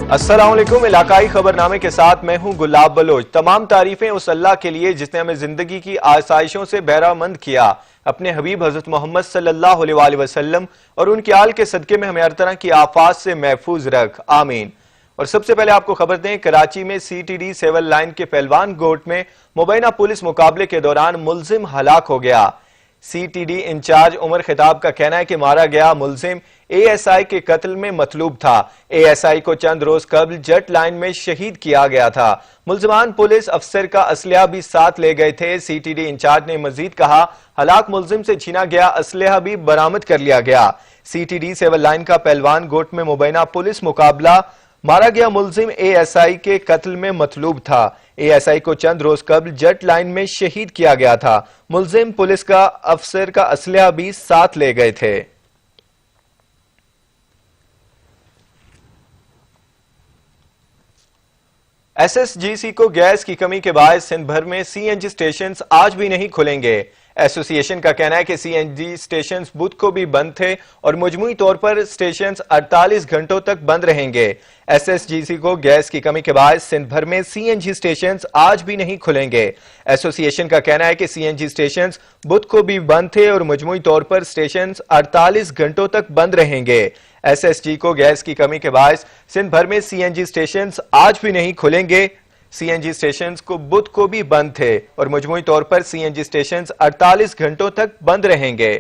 अस्सलाम वालेकुम। इलाकाई खबरनामे के साथ मैं हूं गुलाब बलोच। तमाम तारीफें उस अल्लाह के लिए जिसने हमें जिंदगी की आसाइशों से बहरामंद किया। अपने हबीब हजरत मोहम्मद सल्लल्लाहु अलैहि वसल्लम और उनके आल के सदके में हमें हर तरह की आफात से महफूज रख, आमीन। और सबसे पहले आपको खबर दें, कराची में CTD सिविल लाइन के पहलवान गोट में मुबैना पुलिस मुकाबले के दौरान मुलजिम हलाक हो गया। CTD इंचार्ज उमर खिताब का कहना है कि मारा गया मुलजिम ASI के कत्ल में मतलूब था। ASI को चंद रोज कबल जट लाइन में शहीद किया गया था। मुलजमान पुलिस अफसर का असलहा भी साथ ले गए थे। CTD इंचार्ज ने मजीद कहा, हलाक मुलजिम से छीना गया असलहा भी बरामद कर लिया गया। CTD सिविल लाइन का पहलवान गोट में मुबैना पुलिस मुकाबला, मारा गया मुलजिम ASI के कत्ल में मतलूब था। ASI को चंद रोज कबल जट लाइन में शहीद किया गया था। मुलजिम पुलिस का अफसर का असलहा भी साथ ले गए थे। SSGC को गैस की कमी के बायस सिंध भर में CNG स्टेशंस आज भी नहीं खुलेंगे। एसोसिएशन का कहना है कि CNG स्टेशंस बुध को भी बंद थे और मजमूई तौर पर स्टेशंस 48 घंटों तक बंद रहेंगे। SSGC को गैस की कमी के बायस सिंध भर में CNG स्टेशंस आज भी नहीं खुलेंगे। एसोसिएशन का कहना है कि CNG स्टेशंस बुध को भी बंद थे और मजमूई तौर पर स्टेशंस 48 घंटों तक बंद रहेंगे। SSG को गैस की कमी के बायस सिंध भर में CNG स्टेशंस आज भी नहीं खुलेंगे। CNG स्टेशंस को बुध को भी बंद थे और मजमूई तौर पर CNG स्टेशंस 48 घंटों तक बंद रहेंगे।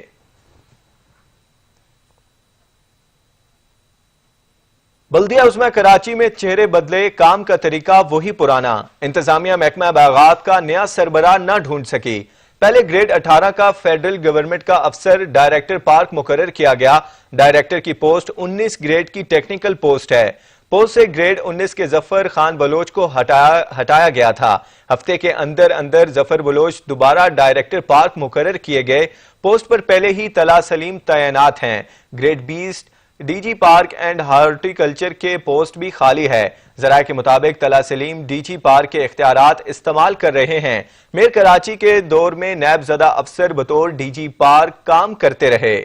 बल्दिया उस्मा कराची में चेहरे बदले, काम का तरीका वही पुराना। इंतजामिया महकमा बागात का नया सरबराह न ढूंढ सकी। पहले ग्रेड 18 का फेडरल गवर्नमेंट का अफसर डायरेक्टर पार्क मुकर्रर किया गया। डायरेक्टर की पोस्ट 19 ग्रेड की टेक्निकल पोस्ट है। पोस्ट से ग्रेड 19 के जफर खान बलोच को हटाया गया था। हफ्ते के अंदर अंदर जफर बलोच दोबारा डायरेक्टर पार्क मुकर्रर किए गए। पोस्ट पर पहले ही तला सलीम तैनात हैं। Grade 20 DG park and horticulture के पोस्ट भी खाली है। जराये के मुताबिक तला सलीम DG पार्क के इख्तियारात इस्तेमाल कर रहे हैं। मेयर कराची के दौर में नैब ज़दा अफसर बतौर DG पार्क काम करते रहे।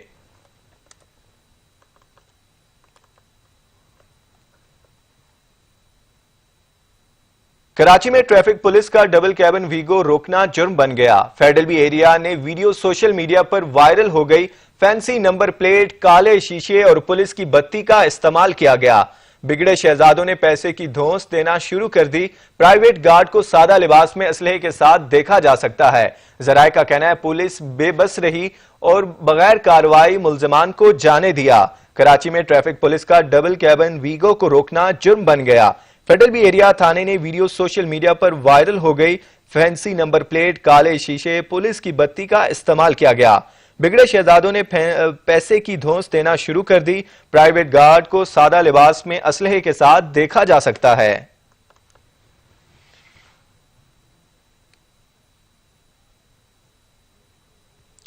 कराची में ट्रैफिक पुलिस का डबल कैबिन वीगो रोकना जुर्म बन गया। फेडरल बी एरिया ने वीडियो सोशल मीडिया पर वायरल हो गई। फैंसी नंबर प्लेट, काले शीशे और पुलिस की बत्ती का इस्तेमाल किया गया। बिगड़े शहजादों ने पैसे की धौंस देना शुरू कर दी। प्राइवेट गार्ड को सादा लिबास में असलहे के साथ देखा जा सकता है। जराये का कहना है पुलिस बेबस रही और बगैर कार्रवाई मुलजमान को जाने दिया। कराची में ट्रैफिक पुलिस का डबल कैबिन वीगो को रोकना जुर्म बन गया। फेडरल बी एरिया थाने ने वीडियो सोशल मीडिया पर वायरल हो गई। फैंसी नंबर प्लेट, काले शीशे, पुलिस की बत्ती का इस्तेमाल किया गया। बिगड़े शहजादों ने पैसे की धौंस देना शुरू कर दी। प्राइवेट गार्ड को सादा लिबास में असलहे के साथ देखा जा सकता है।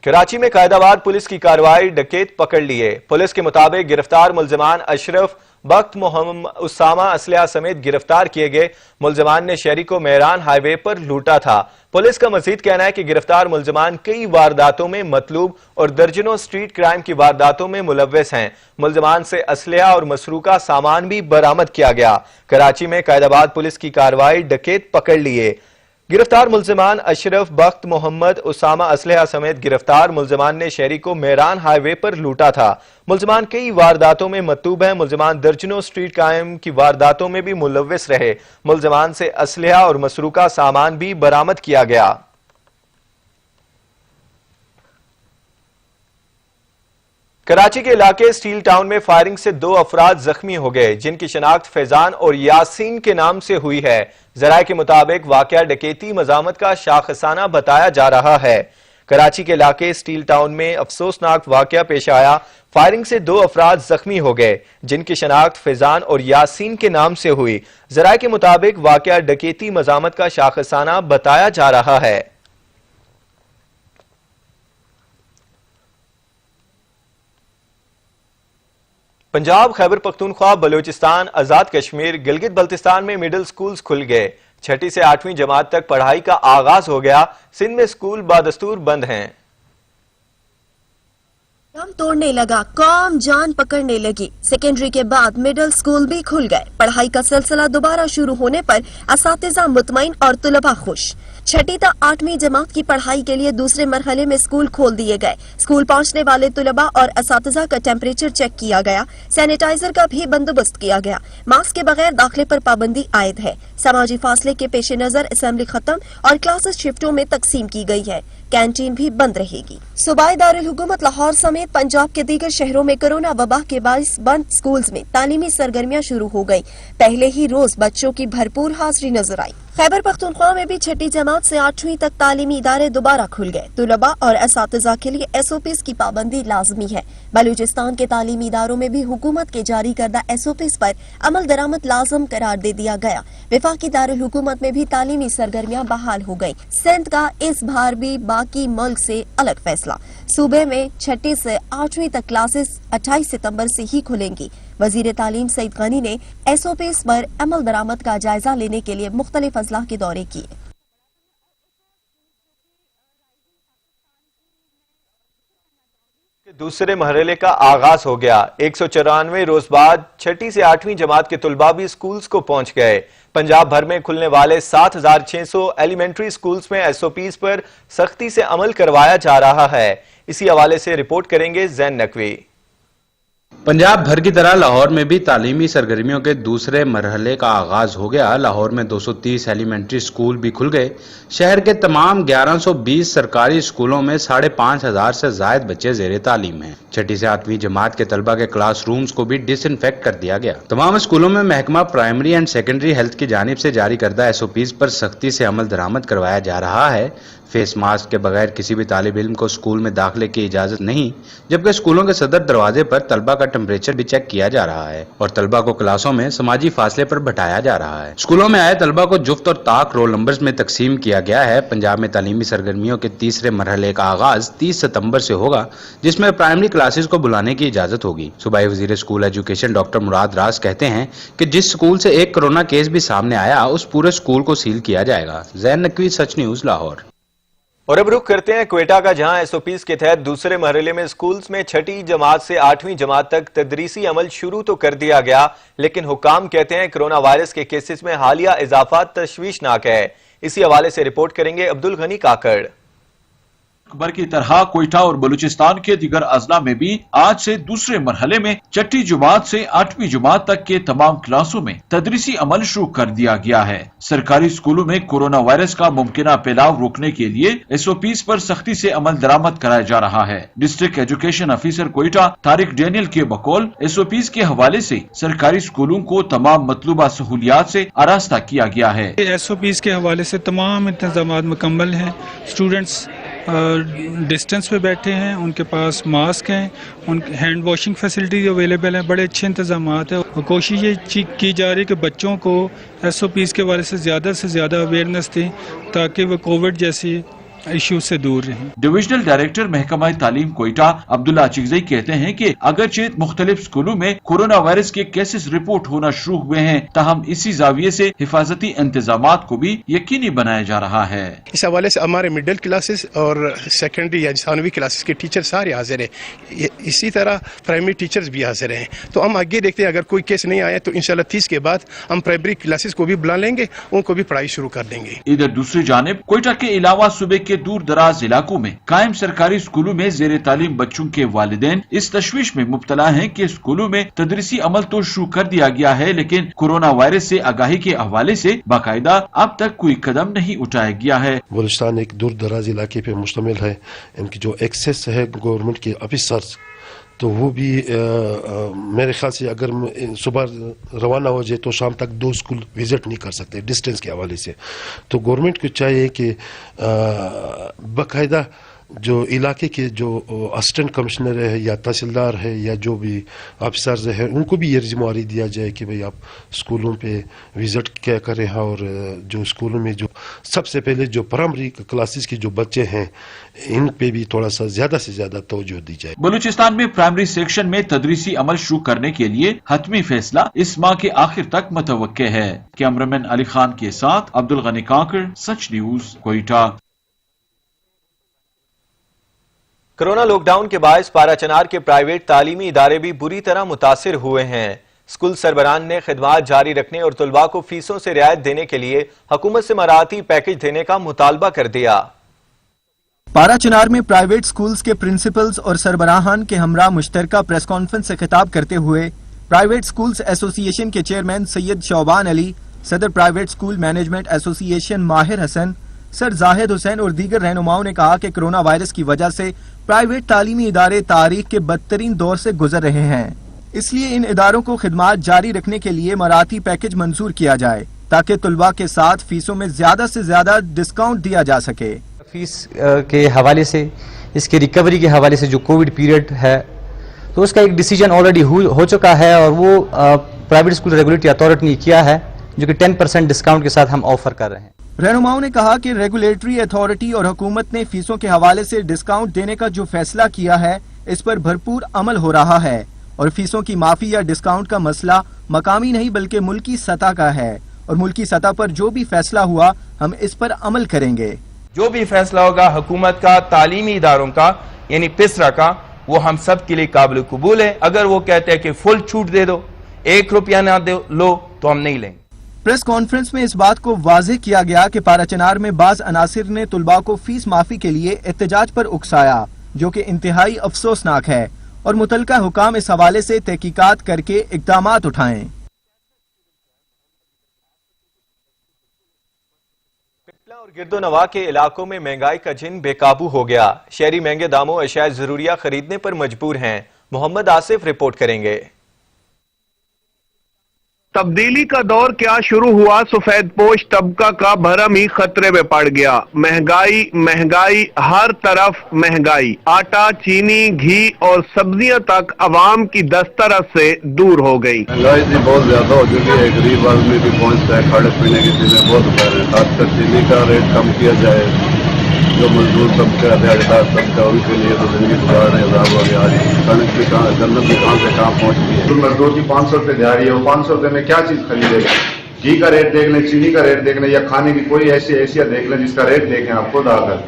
कराची में कायदाबाद पुलिस की कार्रवाई, डकैत पकड़ लिए। पुलिस के मुताबिक गिरफ्तार मुलजमान अशरफ, बख्त, मोहम्मद, उसामा असलहा समेत गिरफ्तार किए गए। मुलजमान ने शहरी को मेहरान हाईवे पर लूटा था। पुलिस का मजीद कहना है कि गिरफ्तार मुलजमान कई वारदातों में मतलूब और दर्जनों स्ट्रीट क्राइम की वारदातों में मुलव्वस हैं। मुलजमान से असलहा और मसरूका सामान भी बरामद किया गया। कराची में कायदाबाद पुलिस की कार्रवाई, डकैत पकड़ लिए। गिरफ्तार मुलजमान अशरफ, बख्त, मोहम्मद, उसामा असलहा समेत गिरफ्तार मुलजमान ने शहरी को मेहरान हाईवे पर लूटा था। मुलजमान कई वारदातों में मतूब हैं। मुलजमान दर्जनों स्ट्रीट क्राइम की वारदातों में भी मुलव्वस रहे। मुलजमान से असलहा और मसरूका सामान भी बरामद किया गया। कराची के इलाके स्टील टाउन में फायरिंग से 2 अफराद जख्मी हो गए, जिनकी शनाख्त फैजान और यासीन के नाम से हुई है। जराये के मुताबिक वाकया डकैती मजामत का शाखसाना बताया जा रहा है। कराची के इलाके स्टील टाउन में अफसोसनाक वाकया पेश आया। फायरिंग से 2 अफराद जख्मी हो गए, जिनकी शनाख्त फैजान और यासीन के नाम से हुई। जराये के मुताबिक वाकया डकैती मजामत का शाखसाना बताया जा रहा है। पंजाब, खैबर पख्तूनख्वा, बलूचिस्तान, आजाद कश्मीर, गिलगित बल्तिस्तान में मिडिल स्कूल्स खुल गए। 6ठी से 8वीं जमात तक पढ़ाई का आगाज हो गया। सिंध में स्कूल बादस्तूर बंद हैं। दम तोड़ने लगा, कौम जान पकड़ने लगी। सेकेंडरी के बाद मिडिल स्कूल भी खुल गए। पढ़ाई का सिलसिला दोबारा शुरू होने पर असातिज़ा मुतमईन और तुलबा खुश। 6ठी से 8वीं जमात की पढ़ाई के लिए दूसरे मरहले में स्कूल खोल दिए गए। स्कूल पहुंचने वाले तुलबा और असातिज़ा का टेम्परेचर चेक किया गया। सैनिटाइजर का भी बंदोबस्त किया गया। मास्क के बगैर दाखिले पर पाबंदी आयद है। समाजी फासले के पेश नजर असेंबली खत्म और क्लासेस शिफ्टों में तकसीम की गई है। कैंटीन भी बंद रहेगी। सूबाई दारुल हुकूमत लाहौर समेत पंजाब के दीगर शहरों में कोरोना वबा के बाइस बंद स्कूल्स में तालीमी सरगर्मियां शुरू हो गई। पहले ही रोज बच्चों की भरपूर हाजिरी नजर आई। खैबर पख्तूनख्वा में भी 6ठी जमात से 8वीं तक तालीमी इदारे दोबारा खुल गए। तुलबा और असातिज़ा के लिए SOPs की पाबंदी लाजमी है। बलूचिस्तान के तालीमी इदारों में भी हुकूमत के जारी करदा SOPs पर अमल दरामद लाजम करार दे दिया गया। वफाकी दारुल हुकूमत में भी तालीमी सरगर्मियां बहाल हो गयी। सिंध का इस बार भी बाकी मुल्क से अलग फैसला। सूबे में 6ठी से 8वीं तक क्लासेस 28 सितम्बर से ही खुलेंगी। वजीर तालीम सईद गनी ने SOPs पर अमल दरामद का जायजा लेने के लिए मुख्तलिफ अजला के दौरे किए। दूसरे मरहले का आगाज हो गया। 194 रोज बाद 6ठी से 8वीं जमात के तुलबा भी स्कूल्स को पहुंच गए। पंजाब भर में खुलने वाले 7600 एलिमेंट्री स्कूल्स में SOPs पर सख्ती से अमल करवाया जा रहा है। इसी हवाले से रिपोर्ट करेंगे जैन नकवी। पंजाब भर की तरह लाहौर में भी तालीमी सरगर्मियों के दूसरे मरहले का आगाज हो गया। लाहौर में 230 एलिमेंट्री स्कूल भी खुल गए। शहर के तमाम 1120 सरकारी स्कूलों में 5500 से जायद बच्चे जेर तालीम हैं। 6ठी से 8वीं जमात के तलबा के क्लास रूम्स को भी डिसइंफेक्ट कर दिया गया। तमाम स्कूलों में महकमा प्राइमरी एंड सेकेंडरी हेल्थ की जानिब से जारी करदा SOPs पर सख्ती से अमल दरामद करवाया जा रहा है। फेस मास्क के बगैर किसी भी तालिब इल्म को स्कूल में दाखिले की इजाजत नहीं, जबकि स्कूलों के सदर दरवाजे पर तलबा का टेम्परेचर भी चेक किया जा रहा है और तलबा को क्लासों में समाजी फासले पर बैठाया जा रहा है। स्कूलों में आए तलबा को जुफ्त और ताक रोल नंबर्स में तकसीम किया गया है। पंजाब में तालीमी सरगर्मियों के तीसरे मरहले का आगाज 30 सितंबर से होगा, जिसमें प्राइमरी क्लासेस को बुलाने की इजाजत होगी। सूबाई वजीर स्कूल एजुकेशन डॉक्टर मुराद राज कहते हैं कि जिस स्कूल से एक कोरोना केस भी सामने आया, उस पूरे स्कूल को सील किया जाएगा। जैन नकवी, सच न्यूज, लाहौर। और अब रुख करते हैं क्वेटा का, जहां SOPs के तहत दूसरे मरहले में स्कूल्स में 6ठी जमात से 8वीं जमात तक तदरीसी अमल शुरू तो कर दिया गया, लेकिन हुकाम कहते हैं कोरोना वायरस के केसेस में हालिया इजाफा तशवीशनाक है। इसी हवाले से रिपोर्ट करेंगे अब्दुल गनी काकड़। अकबर की तरह कोयटा और बलूचिस्तान के दीगर अजला में भी आज से दूसरे मरहले में 6ठी जमात से 8वीं जमात तक के तमाम क्लासों में तदरीसी अमल शुरू कर दिया गया है। सरकारी स्कूलों में कोरोना वायरस का मुमकिन फैलाव रोकने के लिए SOPs पर सख्ती से अमल दरामद कराया जा रहा है। District education officer Quetta Tariq Daniel के बकौल SOPs के हवाले से सरकारी स्कूलों को तमाम मतलूबा सहूलियात से आरास्ता किया गया है। SOPs के हवाले से तमाम इंतजामात मुकम्मल हैं। स्टूडेंट्स डिस्टेंस पे बैठे हैं, उनके पास मास्क हैं, उन हैंड वॉशिंग फैसिलिटीज अवेलेबल हैं, बड़े अच्छे इंतजामात हैं। और कोशिश ये की जा रही है कि बच्चों को SOPs के बारे से ज़्यादा अवेयरनेस दें ताकि वो कोविड जैसी इश्यू से दूर रहें। डिविजनल डायरेक्टर महकमा तालीम कोयटा अब्दुल्ला चिगज़ई कहते हैं कि अगरचे मुख्तलिफ स्कूलों में कोरोना वायरस के केसेस रिपोर्ट होना शुरू हुए हैं, ताहम इसी जाविये से हिफाजती इंतजामात को भी यकीनी बनाया जा रहा है। इस हवाले से हमारे मिडिल क्लासेस और सेकेंडरी या सानवी क्लासेस के टीचर सारे हाजिर हैं, इसी तरह प्राइमरी टीचर्स भी हाजिर हैं। तो हम आगे देखते हैं, अगर कोई केस नहीं आया तो इंशाल्लाह 30 के बाद हम प्राइमरी क्लासेस को भी बुला लेंगे, उनको भी पढ़ाई शुरू कर देंगे। इधर दूसरी जानिब कोयटा के अलावा सूबे के दूर दराज इलाकों में कायम सरकारी स्कूलों में जेर तालीम बच्चों के वालिदैन इस तशवीश में मुब्तला हैं कि स्कूलों में तदरीसी अमल तो शुरू कर दिया गया है, लेकिन कोरोना वायरस से आगाही के हवाले से बाकायदा अब तक कोई कदम नहीं उठाया गया है। बलूचिस्तान एक दूर दराज इलाके पे मुश्तमिल है। इनकी जो एक्सेस है गवर्नमेंट के ऑफिसर्स, तो वो भी मेरे ख्याल से अगर सुबह रवाना हो जाए तो शाम तक 2 स्कूल विजिट नहीं कर सकते डिस्टेंस के हवाले से। तो गवर्नमेंट को चाहिए कि बाकायदा जो इलाके के जो असिस्टेंट कमिश्नर है या तहसीलदार है या जो भी ऑफिसर्स हैं, उनको भी ये जिम्मेवारी दिया जाए कि भाई आप स्कूलों पे विजिट क्या करें और जो स्कूलों में जो सबसे पहले जो प्राइमरी क्लासेस के जो बच्चे हैं, इन पे भी थोड़ा सा ज्यादा से ज्यादा तवज्जो दी जाए। बलूचिस्तान में प्राइमरी सेक्शन में तदरीसी अमल शुरू करने के लिए हतमी फैसला इस माह के आखिर तक मुतवक्के है। कैमरामैन अली खान के साथ Abdul Ghani Kakar, Sach news, Quetta. Corona lockdown کے باعث پارا چنار کے پرائیویٹ تعلیمی ادارے بھی بری طرح متاثر ہوئے ہیں۔ اسکول سربراہان نے خدمات جاری رکھنے اور طلباء کو فیسوں سے رعایت دینے کے لیے حکومت سے مراعاتی پیکج دینے کا مطالبہ کر دیا۔ پارا چنار میں پرائیویٹ سکولز کے پرنسپلز اور سربراہان کے ہمراہ مشترکہ پریس کانفرنس سے خطاب کرتے ہوئے پرائیویٹ سکولز ایسوسی ایشن کے چیئرمین سید شعبان علی، صدر پرائیویٹ سکول مینجمنٹ ایسوسی ایشن ماہر حسن، سر زاہد حسین اور دیگر رہنماؤں نے کہا کہ کرونا وائرس کی وجہ سے پرائیویٹ تعلیمی ادارے تاریخ کے بدترین دور سے گزر رہے ہیں، اس لیے ان اداروں کو خدمات جاری رکھنے کے لیے مراعاتی پیکج منظور کیا جائے تاکہ طلباء کے ساتھ فیسوں میں زیادہ سے زیادہ ڈسکاؤنٹ دیا جا سکے۔ فیس کے حوالے سے، اس کے ریکوری کے حوالے سے جو کووڈ پیریڈ ہے تو اس کا ایک ڈیسیجن آلریڈی ہو چکا ہے اور وہ پرائیویٹ اسکول ریگولیٹری اتھارٹی نے کیا ہے جو کہ 10% ڈسکاؤنٹ کے ساتھ ہم آفر کر رہے ہیں۔ رہنماؤں نے کہا کہ ریگولیٹری اتھارٹی اور حکومت نے فیسوں کے حوالے سے ڈسکاؤنٹ دینے کا جو فیصلہ کیا ہے اس پر بھرپور عمل ہو رہا ہے اور فیسوں کی معافی یا ڈسکاؤنٹ کا مسئلہ مقامی نہیں بلکہ ملکی سطح کا ہے اور ملکی سطح پر جو بھی فیصلہ ہوا ہم اس پر عمل کریں گے۔ جو بھی فیصلہ ہوگا حکومت کا، تعلیمی اداروں کا یعنی پسرا کا، وہ ہم سب کے لیے قابل قبول ہے۔ اگر وہ کہتے ہیں کہ فل چھوٹ دے دو، 1 روپیہ نہ لو تو ہم نہیں لیں گے۔ پریس کانفرنس میں اس بات کو واضح کیا گیا کہ پارا چنار میں بعض عناصر نے طلباء کو فیس معافی کے لیے احتجاج پر اکسایا جو کہ انتہائی افسوسناک ہے اور متعلقہ حکام اس حوالے سے تحقیقات کر کے اقدامات اٹھائیں۔ پٹلہ اور گرد و نواح کے علاقوں میں مہنگائی کا جن بے قابو ہو گیا، شہری مہنگے داموں اشیاء ضروریہ خریدنے پر مجبور ہیں۔ محمد آصف رپورٹ کریں گے۔ تبدیلی کا دور کیا شروع ہوا، سفید پوش طبقہ کا بھرم ہی خطرے میں پڑ گیا۔ مہنگائی ہر طرف مہنگائی، آٹا، چینی، گھی اور سبزیاں تک عوام کی دسترس سے دور ہو گئی۔ مہنگائی بھی بہت زیادہ ہو چکی ہے، غریب آدمی بھی پہنچتا ہے، کھانے پینے کی چیزیں بہت بڑھ ہیں، خاص کر چینی کا ریٹ کم کیا جائے۔ جو مزدور طبقہ ہے، دیہڑیدار طبقہ، ان کے لیے تو زندگی گزارنے عذاب ہو گیا۔ کنک بھی جنت بھی کہاں سے کہاں پہنچ گئی ہے۔ مزدور کی 500 روپے دیہڑی ہے، وہ 500 روپے میں کیا چیز خریدے گا؟ گھی کا ریٹ دیکھ لیں، چینی کا ریٹ دیکھ لیں، یا کھانے کی کوئی ایسی اشیاء دیکھ لیں جس کا ریٹ دیکھیں آپ خود آ کر۔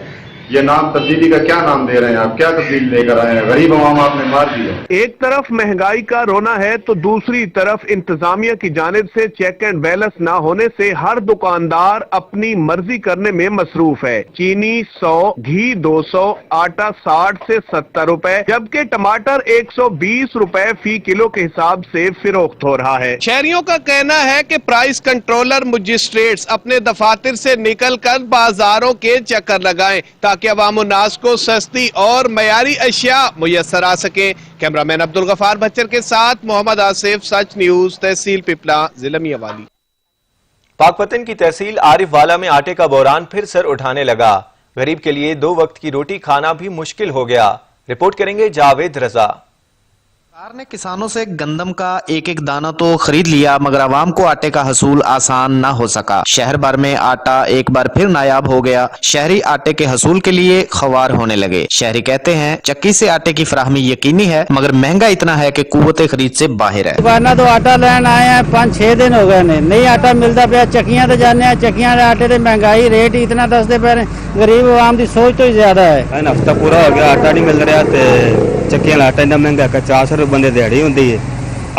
یہ نام تبدیلی کا کیا نام دے رہے ہیں آپ؟ کیا تبدیلی لے کر آئے ہیں؟ غریب عوام آپ نے مار دیا۔ ایک طرف مہنگائی کا رونا ہے تو دوسری طرف انتظامیہ کی جانب سے چیک اینڈ بیلنس نہ ہونے سے ہر دکاندار اپنی مرضی کرنے میں مصروف ہے۔ چینی 100، گھی 200، آٹا 60 سے 70 روپے جبکہ ٹماٹر 120 روپے فی کلو کے حساب سے فروخت ہو رہا ہے۔ شہریوں کا کہنا ہے کہ پرائس کنٹرولر مجسٹریٹس اپنے دفاتر سے نکل کر بازاروں کے چکر لگائیں تاکہ عوام الناس کو سستی اور معیاری اشیاء میسر آ سکیں۔ کیمرامین عبدالغفار بچر کے ساتھ محمد آصف، سچ نیوز، تحصیل پپلا، ضلع میاں۔ پاک پتن کی تحصیل عارف والا میں آٹے کا بحران پھر سر اٹھانے لگا، غریب کے لیے 2 وقت کی روٹی کھانا بھی مشکل ہو گیا۔ رپورٹ کریں گے جاوید رضا۔ سرکار نے کسانوں سے گندم کا ایک ایک دانہ تو خرید لیا مگر عوام کو آٹے کا حصول آسان نہ ہو سکا۔ شہر بھر میں آٹا ایک بار پھر نایاب ہو گیا، شہری آٹے کے حصول کے لیے خوار ہونے لگے۔ شہری کہتے ہیں چکی سے آٹے کی فراہمی یقینی ہے مگر مہنگا اتنا ہے کہ قوت خرید سے باہر ہے۔ دکانہ تو آٹا لین آئے ہیں 5-6 دن ہو گئے نہیں آٹا ملتا پیا، چکیاں تو جانے ہیں، چکیاں آٹے تے مہنگائی ریٹ اتنا دستے پے، غریب عوام دی سوچ تو زیادہ ہے۔ ہفتہ پورا ہو گیا آٹا نہیں مل رہا تے چکیاں آٹا اتنا مہنگا کہ 400 روپے بندے دیہڑی ہوندی ہے،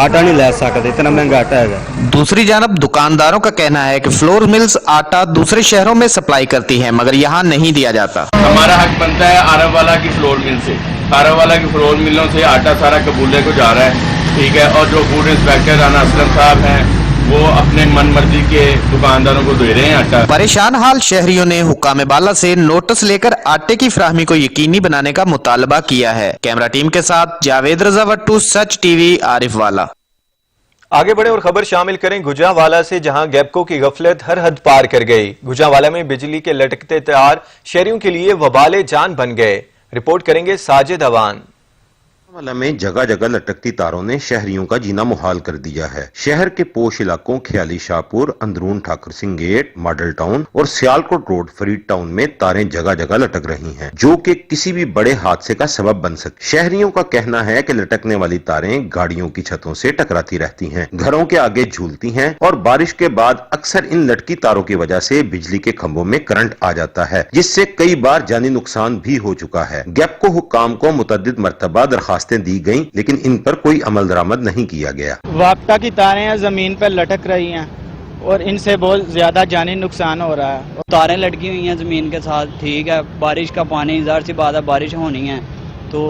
آٹا نہیں لے سکتے، اتنا مہنگا آٹا ہے۔ دوسری جانب دکانداروں کا کہنا ہے کہ فلور ملز آٹا دوسرے شہروں میں سپلائی کرتی ہیں مگر یہاں نہیں دیا جاتا۔ ہمارا حق بنتا ہے عارف والا کی فلور مل سے، عارف والا کی فلور ملوں سے آٹا سارا قبولے کو جا رہا ہے، ٹھیک ہے، اور جو فوڈ انسپیکٹر رانا اسلم صاحب ہیں وہ اپنے من مرضی کے دکانداروں کو دے رہے ہیں آٹا۔ پریشان حال شہریوں نے حکام بالا سے نوٹس لے کر آٹے کی فراہمی کو یقینی بنانے کا مطالبہ کیا ہے۔ کیمرہ ٹیم کے ساتھ جاوید رضا وٹو، سچ ٹی وی، عارف والا۔ آگے بڑھیں اور خبر شامل کریں گجرانوالہ سے، جہاں گیپکو کی غفلت ہر حد پار کر گئی۔ گجرانوالہ میں بجلی کے لٹکتے تار شہریوں کے لیے وبال جان بن گئے۔ رپورٹ کریں گے ساجد اوان۔ लोनावाला में जगह जगह लटकती तारों ने शहरियों का जीना मुहाल कर दिया है। शहर के पोश इलाकों ख्याली शाहपुर, अंदरून Thakur Singh gate, model town और सियालकोट रोड फरीद टाउन में तारें जगह जगह लटक रही हैं, जो कि किसी भी बड़े हादसे का सबब बन सकती। शहरियों का कहना है कि लटकने वाली तारें गाड़ियों की छतों से टकराती रहती हैं, घरों के आगे झूलती हैं और बारिश के बाद अक्सर इन लटकी तारों की वजह से बिजली के खंभों में करंट आ जाता है, जिससे कई बार जानी नुकसान भी हो चुका है। गैपको हुक्काम को मुतअद्दिद मरतबा दरखास्तें दी गईं, लेकिन इन पर कोई अमल दरामद नहीं किया गया। वापटा की तारें जमीन पर लटक रही हैं और इनसे बहुत ज्यादा जानी नुकसान हो रहा है। तारें लटकी हुई हैं जमीन के साथ, ठीक है, बारिश का पानी, ज़ाहिर सी बात है बारिश होनी है तो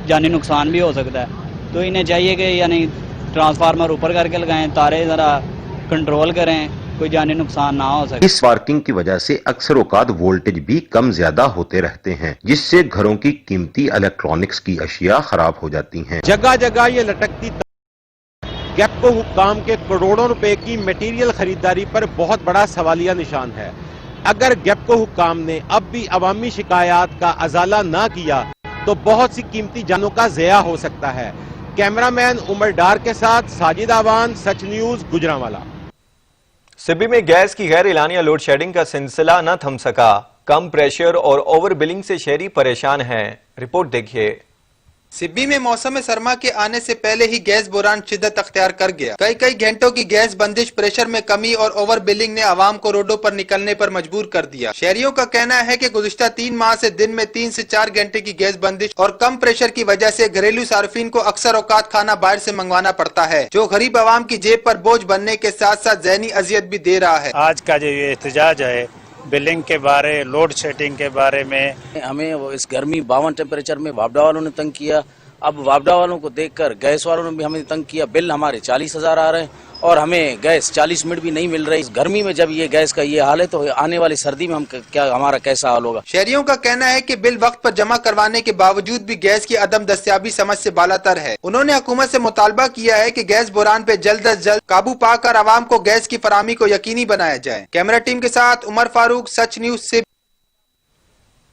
जानी नुकसान भी हो सकता है। तो इन्हें चाहिए कि यानी ट्रांसफार्मर ऊपर करके लगाएं, तारे ज़रा कंट्रोल करें, कोई जानी नुकसान ना हो सके। इस स्पार्किंग की वजह से अक्सर औकात वोल्टेज भी कम ज्यादा होते रहते हैं, जिससे घरों की कीमती इलेक्ट्रॉनिक्स की अशिया खराब हो जाती हैं। जगह जगह ये लटकती गैपको हुक्काम के करोड़ों रुपए की मटेरियल खरीदारी पर बहुत बड़ा सवालिया निशान है। अगर गैपको हुक्काम ने अब भी अवामी शिकायत का अजाला ना किया तो बहुत सी कीमती जानों का ज़या हो सकता है। कैमरामैन उमर डार के साथ साजिद आवान, सच न्यूज, गुजरांवाला। सिब्बी में गैस की गैर एलानिया लोड शेडिंग का सिलसिला न थम सका। कम प्रेशर और ओवर बिलिंग से शहरी परेशान हैं। रिपोर्ट देखिए। सिब्बी में मौसम सरमा के आने से पहले ही गैस बुरान शिद्दत अख्तियार कर गया। कई घंटों की गैस बंदिश, प्रेशर में कमी और ओवर बिलिंग ने आवाम को रोडों पर निकलने पर मजबूर कर दिया। शहरियों का कहना है कि गुज़िश्ता 3 माह से दिन में 3 से 4 घंटे की गैस बंदिश और कम प्रेशर की वजह से घरेलू सार्फिन को अक्सर औकात खाना बाहर से मंगवाना पड़ता है, जो गरीब आवाम की जेब पर बोझ बनने के साथ साथ ज़हनी अजियत भी दे रहा है। आज का जो ये एहतजाज है बिलिंग के बारे, लोड शेडिंग के बारे में, हमें इस गर्मी 52 टेम्परेचर में वापडा वालों ने तंग किया। अब वापडा वालों को देखकर गैस वालों ने भी हमें तंग किया। बिल हमारे 40,000 आ रहे हैं और हमें गैस 40 मिनट भी नहीं मिल रही। इस गर्मी में जब ये गैस का ये हाल है तो आने वाली सर्दी में हमारा कैसा हाल होगा। शहरियों का कहना है कि बिल वक्त पर जमा करवाने के बावजूद भी गैस की अदम दस्तयाबी समझ से बालातर है। उन्होंने हुकूमत से मुतालबा किया है कि गैस बुरान पे जल्द अज जल्द काबू पाकर आवाम को गैस की फराहमी को यकीनी बनाया जाए। कैमरा टीम के साथ उमर फारूक, सच न्यूज से।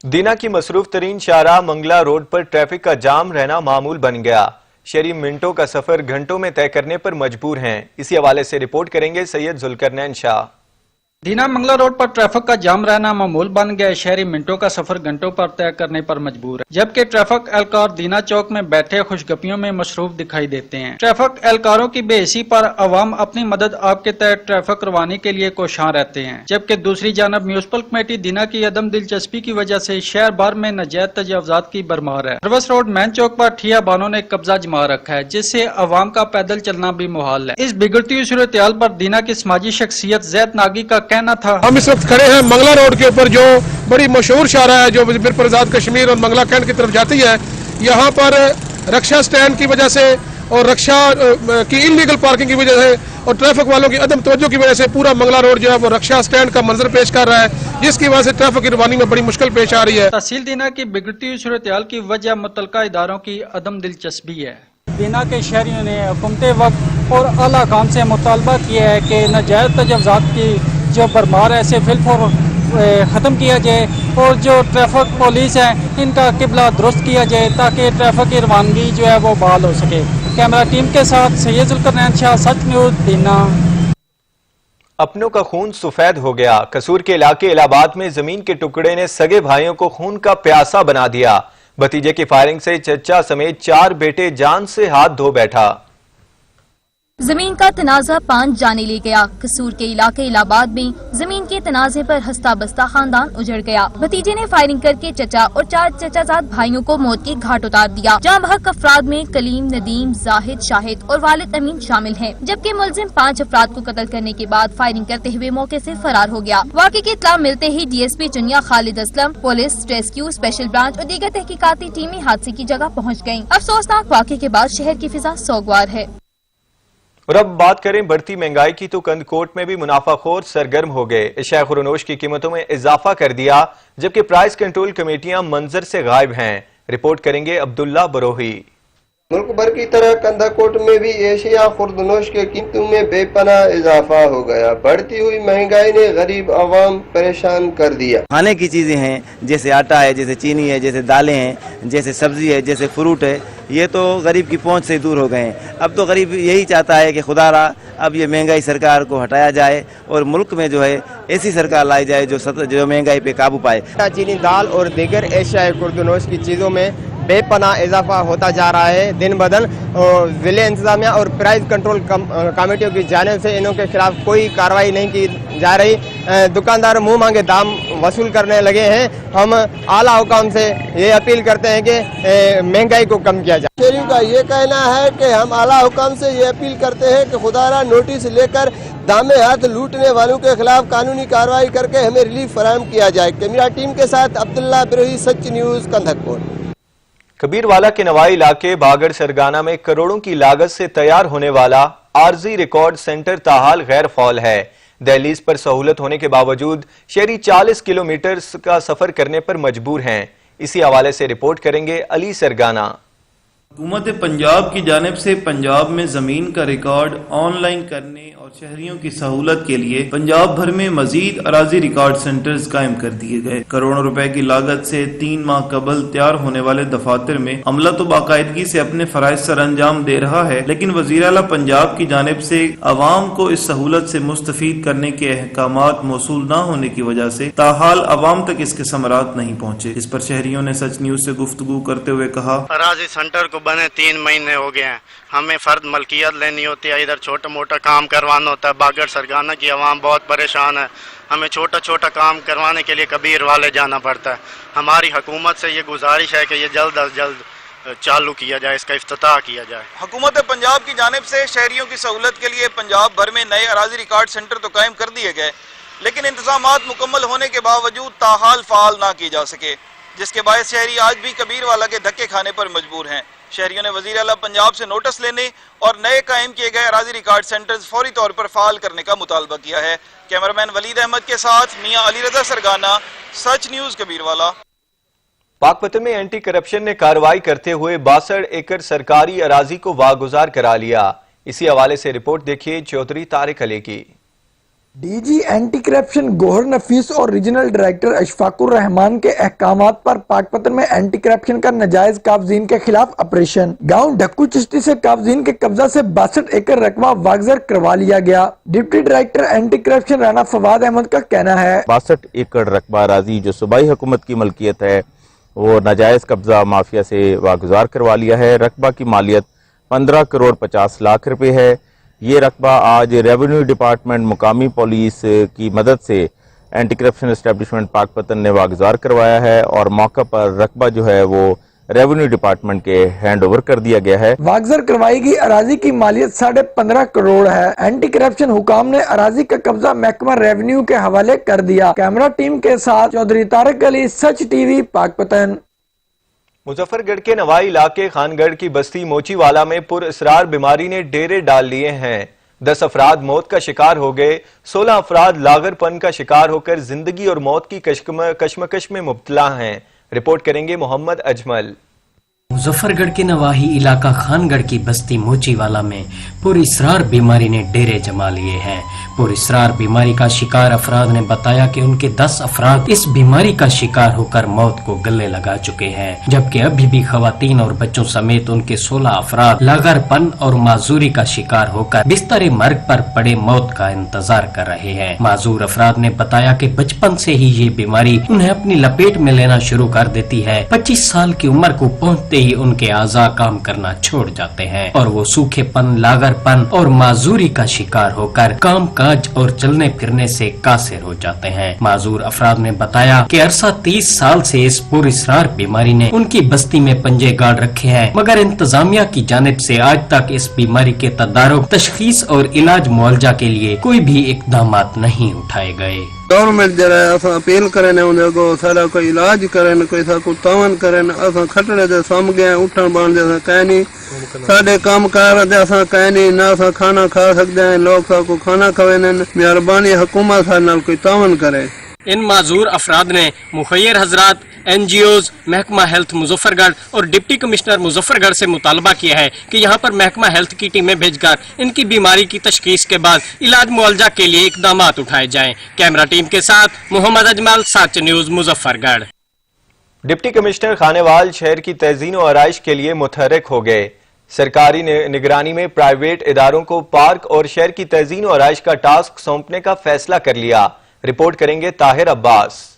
दीना की मसरूफ तरीन शाहराह मंगला रोड पर ट्रैफिक का जाम रहना मामूल बन गया। शहरी मिनटों का सफर घंटों में तय करने पर मजबूर हैं। इसी हवाले से रिपोर्ट करेंगे सैयद जुल्करनैन शाह। दीना मंगला रोड पर ट्रैफिक का जाम रहना मामूल बन गया। शहरी मिनटों का सफर घंटों पर तय करने पर मजबूर है, जबकि ट्रैफिक एहलकार दीना चौक में बैठे खुशगपियों में मसरूफ दिखाई देते हैं। ट्रैफिक एहलकारों की बेहिसी पर अवाम अपनी मदद आपके तहत ट्रैफिक रवानी के लिए कोशां रहते हैं, जबकि दूसरी जानब म्यूनिसिपल कमेटी दीना की अदम दिलचस्पी की वजह से शहर भर में नाजायज तजावुजात की भरमार है। सर्विस रोड मेन चौक पर ठिया बानों ने कब्जा जमा रखा है, जिससे अवाम का पैदल चलना भी मुहाल है। इस बिगड़ती हुई सूरत हाल पर दीना की समाजी शख्सियत जैद नागी का कहना था, हम इस वक्त खड़े हैं मंगला रोड के ऊपर, जो बड़ी मशहूर शाहराह है जो बिरपरजाद कश्मीर और मंगला कैंट की तरफ जाती है। यहाँ पर रक्षा स्टैंड की वजह से और रक्षा की इलीगल पार्किंग की वजह से और ट्रैफिक वालों की अदम तवज्जो की वजह से पूरा मंगला रोड जो है वो रक्षा स्टैंड का मंजर पेश कर रहा है, जिसकी वजह से ट्रैफिक की रवानी में बड़ी मुश्किल पेश आ रही है। तहसील दीना की बिगड़ती हुई सूरत हाल की वजह मुतल्लिका इदारों की अदम दिलचस्पी है। दीना के शहरियों ने हुकूमत वक्त और आला काम से मुतालबा किया है कि नाजायज तजावुजात की जो भरमार है इसे फिलफौर ख़त्म किया जाए और जो ट्रैफिक पुलिस है इनका किबला दुरुस्त किया जाए ताकि ट्रैफिक की रवानगी जो है वो बहाल हो सके। कैमरा टीम के साथ सैयद जुल्करनैन शाह, सच न्यूज, दीना। अपनों का खून सफेद हो गया। कसूर के इलाके इलाहाबाद में जमीन के टुकड़े ने सगे भाइयों को खून का प्यासा बना दिया। भतीजे की फायरिंग से चचा समेत 4 बेटे जान से हाथ धो बैठा। जमीन का तनाजा 5 जाने ले गया। कसूर के इलाके इलाहाबाद में जमीन के तनाजे पर हस्ता बस्ता खानदान उजड़ गया। भतीजे ने फायरिंग करके चचा और 4 चचाजाद भाइयों को मौत की घाट उतार दिया। जाँ बहक अफराद में कलीम, नदीम, जाहिद, शाहिद और वालिद अमीन शामिल हैं, जबकि मुलजिम 5 अफराद को कत्ल करने के बाद फायरिंग करते हुए मौके से फरार हो गया। वाक़े की इत्तला मिलते ही DSP Chunian Khalid Aslam, police, rescue, special branch और दीगर तहकीकाती टीमें हादसे की जगह पहुँच गयी। अफसोसनाक वाक़े के बाद शहर की फिजा सोगवार है। और अब बात करें बढ़ती महंगाई की, तो कंदकोट में भी मुनाफाखोर सरगर्म हो गए। अशिया खुरनोश की कीमतों में इजाफा कर दिया, जबकि प्राइस कंट्रोल कमेटियां मंजर से गायब हैं। रिपोर्ट करेंगे अब्दुल्ला बरोही। मुल्क भर की तरह कंधाकोट में भी एशिया खुर्दनोश के कीमतों में बेपनाह इजाफा हो गया। बढ़ती हुई महंगाई ने गरीब आवाम परेशान कर दिया। खाने की चीज़ें हैं, जैसे आटा है, जैसे चीनी है, जैसे दालें हैं, जैसे सब्जी है, जैसे फ्रूट है, ये तो गरीब की पहुंच से दूर हो गए हैं। अब तो गरीब यही चाहता है कि खुदारा अब ये महंगाई सरकार को हटाया जाए और मुल्क में जो है ऐसी सरकार लाई जाए जो महंगाई पे काबू पाए। चीनी, दाल और दीगर एशियाई खुर्दनोश की चीज़ों में बेपनाह इजाफा होता जा रहा है दिन ब दिन। ज़िले इंतजामिया और प्राइस कंट्रोल कमेटियों की जानिब से इनों के खिलाफ कोई कार्रवाई नहीं की जा रही। दुकानदार मुंह मांगे दाम वसूल करने लगे हैं। हम आला हुकाम से ये अपील करते हैं कि महंगाई को कम किया जाए। शहरियों का ये कहना है कि हम आला हुकाम से ये अपील करते हैं कि खुदारा नोटिस लेकर दामे हाथ लूटने वालों के खिलाफ कानूनी कार्रवाई करके हमें रिलीफ फराहम किया जाए। कैमरा टीम के साथ अब्दुल्ला बिरोही, सच न्यूज़, कंधकपुर। कबीरवाला के नवाई इलाके बागड़ सरगाना में करोड़ों की लागत से तैयार होने वाला आरजी रिकॉर्ड सेंटर ताहाल गैर फौल है। दहलीज पर सहूलत होने के बावजूद शहरी 40 किलोमीटर का सफर करने पर मजबूर हैं। इसी हवाले से रिपोर्ट करेंगे अली सरगाना। हुकूमत पंजाब की जानिब से पंजाब में जमीन का रिकॉर्ड ऑनलाइन करने और शहरियों की सहूलत के लिए पंजाब भर में मजीद अराजी रिकॉर्ड सेंटर्स कायम कर दिए गए। करोड़ों रुपए की लागत से 3 माह कबल तैयार होने वाले दफातर में अमला तो बाकायदगी से अपने फराइज सर अंजाम दे रहा है, लेकिन वजीर आला पंजाब की जानिब से अवाम को इस सहूलत से मुस्तफीद करने के अहकामात मौसूल न होने की वजह से ताहाल अवाम तक इसके समरात नहीं पहुँचे। इस पर शहरियों ने सच न्यूज से गुफ्तगू करते हुए कहा, अराजी सेंटर को बने 3 महीने हो गए हैं। हमें फर्द मलकियत लेनी होती है, इधर छोटा मोटा काम करवाना होता है। बागड़ सरगाना की आवाम बहुत परेशान है। हमें छोटा छोटा काम करवाने के लिए कबीर वाले जाना पड़ता है। हमारी हुकूमत से ये गुजारिश है कि ये जल्द अज जल्द चालू किया जाए, इसका इफ्तिताह किया जाए। हुकूमत पंजाब की जानिब से शहरियों की सहूलत के लिए पंजाब भर में नए अराजी रिकॉर्ड सेंटर तो कायम कर दिए गए, लेकिन इंतजामात मुकम्मल होने के बावजूद ताहाल फाल ना की जा सके, जिसके बायस शहरी आज भी कबीरवाला के धक्के खाने पर मजबूर हैं। शहरियों ने वजीर आला पंजाब से नोटिस लेने और नए कायम किए गए अराजी रिकॉर्ड सेंटर्स फौरी तौर पर फाल करने का मुतालबा किया है। कैमरामैन वलीद अहमद के साथ मियां अली रजा सरगाना, सच न्यूज कबीरवाला। पाकपतन में एंटी करप्शन ने कार्रवाई करते हुए 62 एकड़ सरकारी अराजी को वागुजार करा लिया। इसी हवाले से रिपोर्ट देखिए चौधरी तारिक अली की। डीजी एंटी करप्शन गोहर नफीस और रीजनल डायरेक्टर अशफाकुर रहमान के अहकामात पर पाकपतन में एंटी करप्शन का नाजायज काबजीन के खिलाफ ऑपरेशन। गांव ढक्कू चिश्ती से काबजीन के कब्जा से 62 एकड़ रकबा वागजर करवा लिया गया। Deputy director anti corruption Rana Fawad Ahmad का कहना है, 62 एकड़ रकबा अराजी जो सूबाई हुकूमत की मलकियत है वो नाजायज कब्जा माफिया से वागुजार करवा लिया है। रकबा की मालियत 15 करोड़ 50 लाख रुपए है। ये रकबा आज रेवेन्यू डिपार्टमेंट मुकामी पुलिस की मदद से एंटी करप्शन एस्टेब्लिशमेंट पाकपतन ने वागुजार करवाया है और मौका पर रकबा जो है वो रेवेन्यू डिपार्टमेंट के हैंड ओवर कर दिया गया है। वागजर करवाई गई अराजी की मालियत 15.5 करोड़ है। एंटी करप्शन हुकाम ने अराजी का कब्जा महकमा रेवेन्यू के हवाले कर दिया। कैमरा टीम के साथ चौधरी तारिक अली, सच टीवी, पाकपतन। मुजफ्फरगढ़ के नवाई इलाके खानगढ़ की बस्ती मोचीवाला में पुरअसरार बीमारी ने डेरे डाल लिए हैं। 10 अफराद मौत का शिकार हो गए, 16 अफराद लागरपन का शिकार होकर जिंदगी और मौत की कश्मकश में मुब्तला हैं। रिपोर्ट करेंगे मोहम्मद अजमल। मुजफ्फरगढ़ के नवाही इलाका खानगढ़ की बस्ती मोचीवाला में पुरअसरार बीमारी ने डेरे जमा लिए हैं। पुरअसरार बीमारी का शिकार अफराद ने बताया कि उनके 10 अफराद इस बीमारी का शिकार होकर मौत को गले लगा चुके हैं, जबकि अभी भी खवातीन और बच्चों समेत उनके 16 अफराद लागरपन और माजूरी का शिकार होकर बिस्तर मर्ग पर पड़े मौत का इंतजार कर रहे हैं। माजूर अफराद ने बताया कि बचपन से ही ये बीमारी उन्हें अपनी लपेट में लेना शुरू कर देती है। 25 साल की उम्र को पहुँचते ही उनके आज़ा काम करना छोड़ जाते हैं और वो सूखेपन, लागरपन और माजूरी का शिकार होकर काम काज और चलने फिरने से कासिर हो जाते हैं। माजूर अफराद ने बताया कि अरसा 30 साल से इस पुरअसरार बीमारी ने उनकी बस्ती में पंजे गाड़ रखे हैं, मगर इंतजामिया की जानिब से आज तक इस बीमारी के तदारुक, तशखीस और इलाज मुआवजा के लिए कोई भी इकदाम नहीं उठाए गए। गवर्नमेंट जरा असां अपील करें उनको सारा कोई इलाज करें, कोई सा को तावन करें। असां खटड़े दे सम गए, उठन बन जैसा कह नहीं, साडे काम कार दे असां कह नहीं, ना असां खाना खा सकते हैं, लोग सा को खाना खवेन। मेहरबानी हुकूमत साडे नाल कोई तावन करे। इन माजूर अफराद ने मुखैर हजरात, NGOs, महकमा हेल्थ मुजफ्फरगढ़ और डिप्टी कमिश्नर मुजफ्फरगढ़ से मुतालबा किया है कि यहाँ पर महकमा हेल्थ की टीमें भेजकर इनकी बीमारी की तशखीस के बाद इलाज मुआवजा के लिए इकदाम उठाए जाएं। कैमरा टीम के साथ Mohammad Ajmal, Sach news Muzaffargarh. Deputy commissioner Khanewal शहर की तज़ीन और आराइश के लिए मुतहर्रिक हो गए। सरकारी निगरानी में प्राइवेट इदारों को पार्क और शहर की तज़ीन और आराइश का टास्क सौंपने का फैसला कर लिया। रिपोर्ट करेंगे ताहिर अब्बास।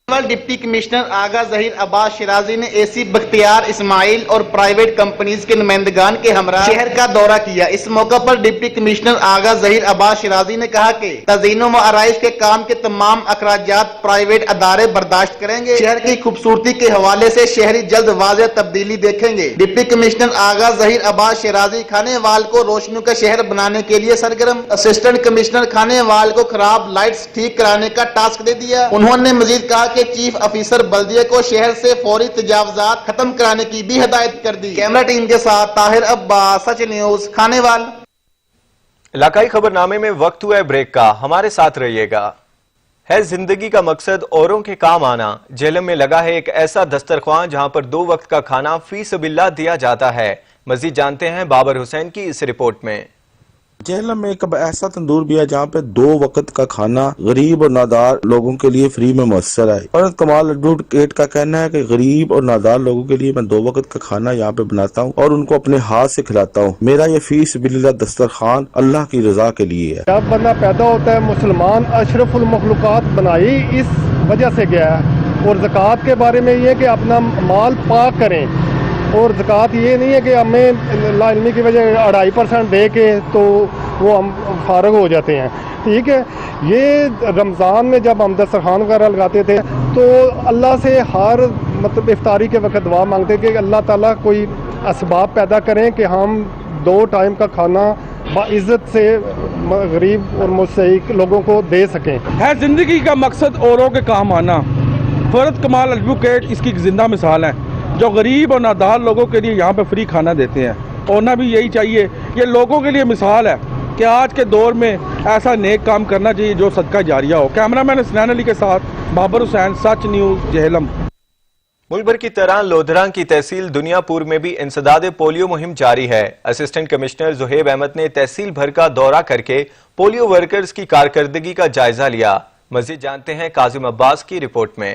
डिप्टी कमिश्नर आगा ज़हीर अब्बास शिराजी ने एसी बख्तियार इस्माइल और प्राइवेट कंपनीज के नुमाइंदगान के हमरा शहर का दौरा किया। इस मौके पर डिप्टी कमिश्नर आगा ज़हीर अब्बास शिराजी ने कहा कि तज़ीनो व आराइश के काम के तमाम अखराजात प्राइवेट अदारे बर्दाश्त करेंगे। शहर की खूबसूरती के हवाले से शहरी जल्द वाज़ेह तब्दीली देखेंगे। डिप्टी कमिश्नर आगा ज़हीर अब्बास शिराजी खानेवाल को रोशनी का शहर बनाने के लिए सरगर्म। असिस्टेंट कमिश्नर खानेवाल को खराब लाइट्स ठीक कराने का टास्क दे दिया। उन्होंने मजीद कहा कि चीफ ऑफिसर बल्दिया को शहर से फौरी तजावजात खत्म कराने की भी हिदायत कर दी। कैमरा टीम के साथ ताहिर अब्बास, सच न्यूज, खानेवाल। इलाकाई खबरनामे में वक्त हुआ है ब्रेक का, हमारे साथ रहिएगा। है जिंदगी का मकसद औरों के काम आना। जेहलम में लगा है एक ऐसा दस्तरख्वान जहां पर 2 वक्त का खाना फी सबिल्लाह दिया जाता है। मजीद जानते हैं बाबर हुसैन की इस रिपोर्ट में। जेहलम में एक ऐसा तंदूर भी है जहाँ पे 2 वक्त का खाना गरीब और नादार लोगों के लिए फ्री में मुयस्सर है। फरहत कमाल एडवोकेट का कहना है कि गरीब और नादार लोगों के लिए मैं 2 वक्त का खाना यहाँ पे बनाता हूँ और उनको अपने हाथ से खिलाता हूँ। मेरा ये फी सबिलिल्लाह दस्तरखान अल्लाह की रजा के लिए है। जब बंदा पैदा होता है मुसलमान अशरफुल मखलूकात बनाई इस वजह से गया है। और ज़कात के बारे में ये है कि अपना माल पाक करें। और ज़कात ये नहीं है कि हमें लाइलमी की वजह 2.5% दे के तो वो हम फारग हो जाते हैं। ठीक है, ये रमज़ान में जब हम दस्तरखान वगैरह लगाते थे तो अल्लाह से हर मतलब इफ्तारी के वक्त दुआ मांगते कि अल्लाह ताला कोई असबाब पैदा करें कि हम 2 टाइम का खाना बाइज़्ज़त से गरीब और मुस्तहिक लोगों को दे सकें। है जिंदगी का मकसद औरों के काम आना। फरहत कमाल एडवोकेट इसकी जिंदा मिसाल है, जो गरीब और नादार लोगों के लिए यहाँ पे फ्री खाना देते हैं। होना भी यही चाहिए। ये लोगों के लिए मिसाल है कि आज के दौर में ऐसा नेक काम करना चाहिए जो सदका जारिया हो। कैमरामैन हसनैन अली के साथ बाबर हुसैन, सच न्यूज, जेहलम। मुल्क भर की तरह लोधरा की तहसील दुनियापुर में भी इंसदाद पोलियो मुहिम जारी है। असिस्टेंट कमिश्नर जुहेब अहमद ने तहसील भर का दौरा करके पोलियो वर्कर्स की कारकर्दगी का जायजा लिया। मजीद जानते हैं काजिम अब्बास की रिपोर्ट में।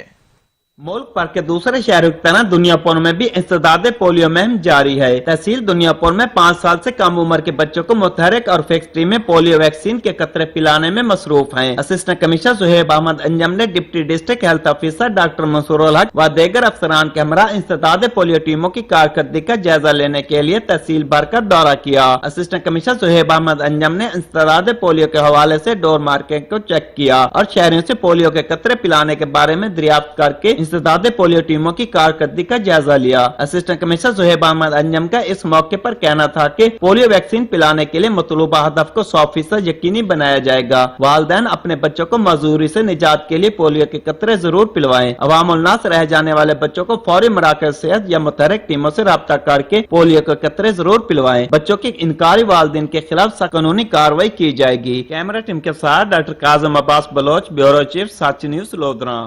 मुल्क भर के दूसरे शहरों की तरह दुनियापुर में भी इंसदाद पोलियो मुहिम जारी है। तहसील दुनियापुर में 5 साल से कम उम्र के बच्चों को मुतहरिक और फैक्ट्री में पोलियो वैक्सीन के कतरे पिलाने में मसरूफ हैं। असिस्टेंट कमिश्नर सुहेब अहमद अंजम ने deputy district health officer doctor Mansoorul Haq व दीगर अफसरान के हमरा इंसदाद पोलियो टीमों की कारकर्दगी का जायजा लेने के लिए तहसील भर का दौरा किया। असिस्टेंट कमिश्नर सुहेब अहमद अंजम ने इंसदाद पोलियो के हवाले से डोर मार्किंग को चेक किया और शहरियों से पोलियो के कतरे पिलाने के बारे में दरियाफ्त करके इंसदाद पोलियो टीमों की कारकर्दगी का जायजा लिया। असिस्टेंट कमिश्नर सुहेब अहमद अंजम का इस मौके पर कहना था कि पोलियो वैक्सीन पिलाने के लिए मतलूबा हदफ को 100% यकीनी बनाया जाएगा। वालिदैन अपने बच्चों को मजदूरी से निजात के लिए पोलियो के कतरे जरूर पिलवाएं। अवामुल नास रह जाने वाले बच्चों को फौरी मराकज सेहत या मुतहरिक टीमों से राब्ता करके पोलियो के कतरे जरूर पिलवाएं। बच्चों के इनकारी वालिदैन के खिलाफ सख्त कानूनी कार्रवाई की जाएगी। कैमरा टीम के साथ doctor Kazim Abbas Baloch, bureau chief, Sach news, Lodhran.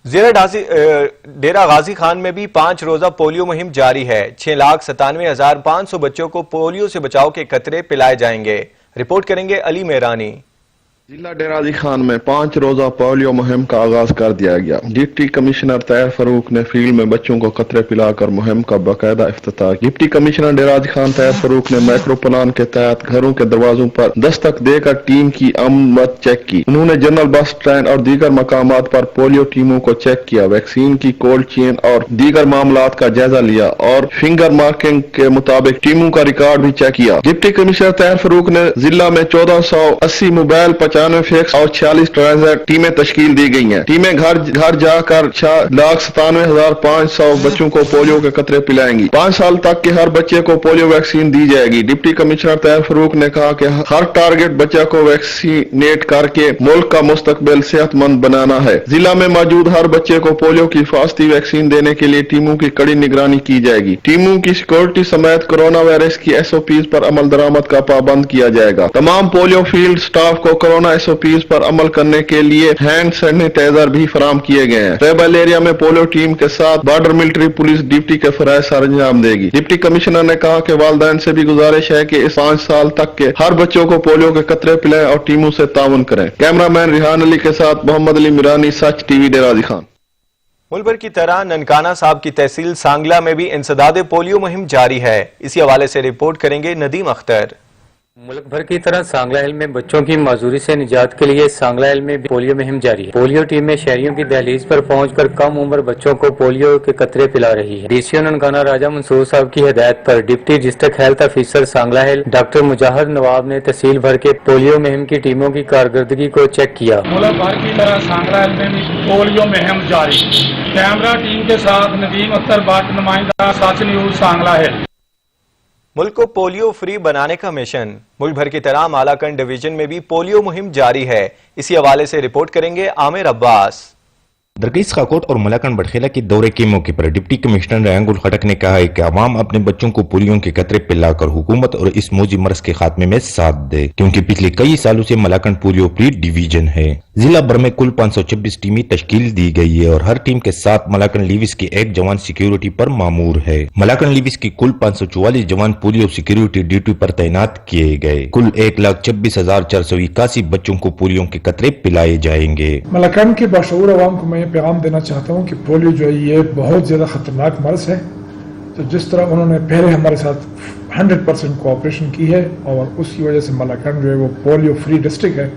Dera Ghazi Khan में भी 5 रोजा पोलियो मुहिम जारी है। 6,97,500 बच्चों को पोलियो से बचाव के कतरे पिलाए जाएंगे। रिपोर्ट करेंगे अली मेहरानी। जिला डेरा गाजी खान में 5 रोजा पोलियो मुहिम का आगाज कर दिया गया। डिप्टी कमिश्नर तैयर फरूक ने फील्ड में बच्चों को कतरे पिलाकर मुहिम का बाकायदा इफ्तिताह। डिप्टी कमिश्नर डेरा गाजी खान तैयर फरूक ने माइक्रो प्लान के तहत घरों के दरवाजों पर दस्तक देकर टीम की आमद चेक की। उन्होंने जनरल बस, ट्रेन और दीगर मकामात पर पोलियो टीमों को चेक किया, वैक्सीन की कोल्ड चेन और दीगर मामलात का जायजा लिया और फिंगर मार्किंग के मुताबिक टीमों का रिकॉर्ड भी चेक किया। डिप्टी कमिश्नर तैयर फरूक ने जिला में 1480 मोबाइल 95 फैक्स और 46 ट्रांजिट टीमें तश्कील दी गई हैं। टीमें घर घर जाकर 6,97,500 बच्चों को पोलियो के कतरे पिलाएंगी। 5 साल तक के हर बच्चे को पोलियो वैक्सीन दी जाएगी। डिप्टी कमिश्नर तैयब फरूक ने कहा कि हर टारगेट बच्चे को वैक्सीनेट करके मुल्क का मुस्तकबिल सेहतमंद बनाना है। जिला में मौजूद हर बच्चे को पोलियो की हिफाजती वैक्सीन देने के लिए टीमों की कड़ी निगरानी की जाएगी। टीमों की सिक्योरिटी समेत कोरोना वायरस की SOPs पर अमल दरामद का पाबंद किया जाएगा। तमाम पोलियो फील्ड स्टाफ को कोरोना SOPs पर अमल करने के लिए हैंड सैनिटाइजर भी फराहम किए गए हैं। ट्राइबल एरिया में पोलियो टीम के साथ बॉर्डर मिलिट्री पुलिस ड्यूटी के फराइज सर अंजाम देगी। डिप्टी कमिश्नर ने कहा कि वालिदैन से भी गुजारिश है कि इस 5 साल तक के हर बच्चों को पोलियो के कतरे पिलाएं और टीमों से ताउन करें। कैमरामैन रिहान अली के साथ मोहम्मद अली मिरानी, सच TV, डेराजी खान। मुल्क भर की तरह ननकाना साहब की तहसील सांगला में भी इंसदाद पोलियो मुहिम जारी है। इसी हवाले से रिपोर्ट करेंगे नदीम अख्तर। मुल्क भर की तरह सांगला हिल में बच्चों की माजूरी से निजात के लिए सांगला हिल में भी पोलियो मुहिम जारी है। पोलियो टीम में शहरियों की दहलीज पर पहुंचकर कम उम्र बच्चों को पोलियो के कतरे पिला रही है। DCO ननकाना राजा मंसूर साहब की हिदायत पर deputy district health officer Sangla hill doctor Mujahid Nawab ने तहसील भर के पोलियो मुहिम की टीमों की कारकर्दगी को चेक किया। मुल्क भर की तरह सांगला हिल में भी पोलियो मुहिम जारी। कैमरा टीम के साथ नदीम अख्तर भट्ट, नुमाइंदा सच न्यूज सांगला हिल। मुल्क को पोलियो फ्री बनाने का मिशन। मुल्क भर की तरह मालाकंड डिवीजन में भी पोलियो मुहिम जारी है। इसी हवाले से रिपोर्ट करेंगे आमिर अब्बास। दरगीज खाकोट और मलाकंड बड़खेला के दौरे के मौके पर डिप्टी कमिश्नर रयांगुल खटक ने कहा है कि आवाम अपने बच्चों को पोलियो के कतरे पिलाकर हुकूमत और इस मौजी मर्ज के खात्मे में साथ दे, क्योंकि पिछले कई सालों से मलाकंड पोलियो फ्री डिवीजन है। जिला भर में कुल 526 टीमें तश्कील दी गई है और हर टीम के साथ मलाकंड लिविस के एक जवान सिक्योरिटी पर मामूर है। मलाकंड लिविस की कुल 544 जवान पोलियो सिक्योरिटी ड्यूटी पर तैनात किए गए। कुल 1,26,481 बच्चों को पोलियो के कतरे पिलाए जाएंगे। मलाकंड के बाशऊर अवाम को मैं पैगाम देना चाहता हूँ कि पोलियो जो है ये बहुत ज़्यादा ख़तरनाक मर्ज है। तो जिस तरह उन्होंने पहले हमारे साथ 100% कोऑपरेशन की है और उसकी वजह से मलाकंड जो है वो पोलियो फ्री डिस्ट्रिक्ट है,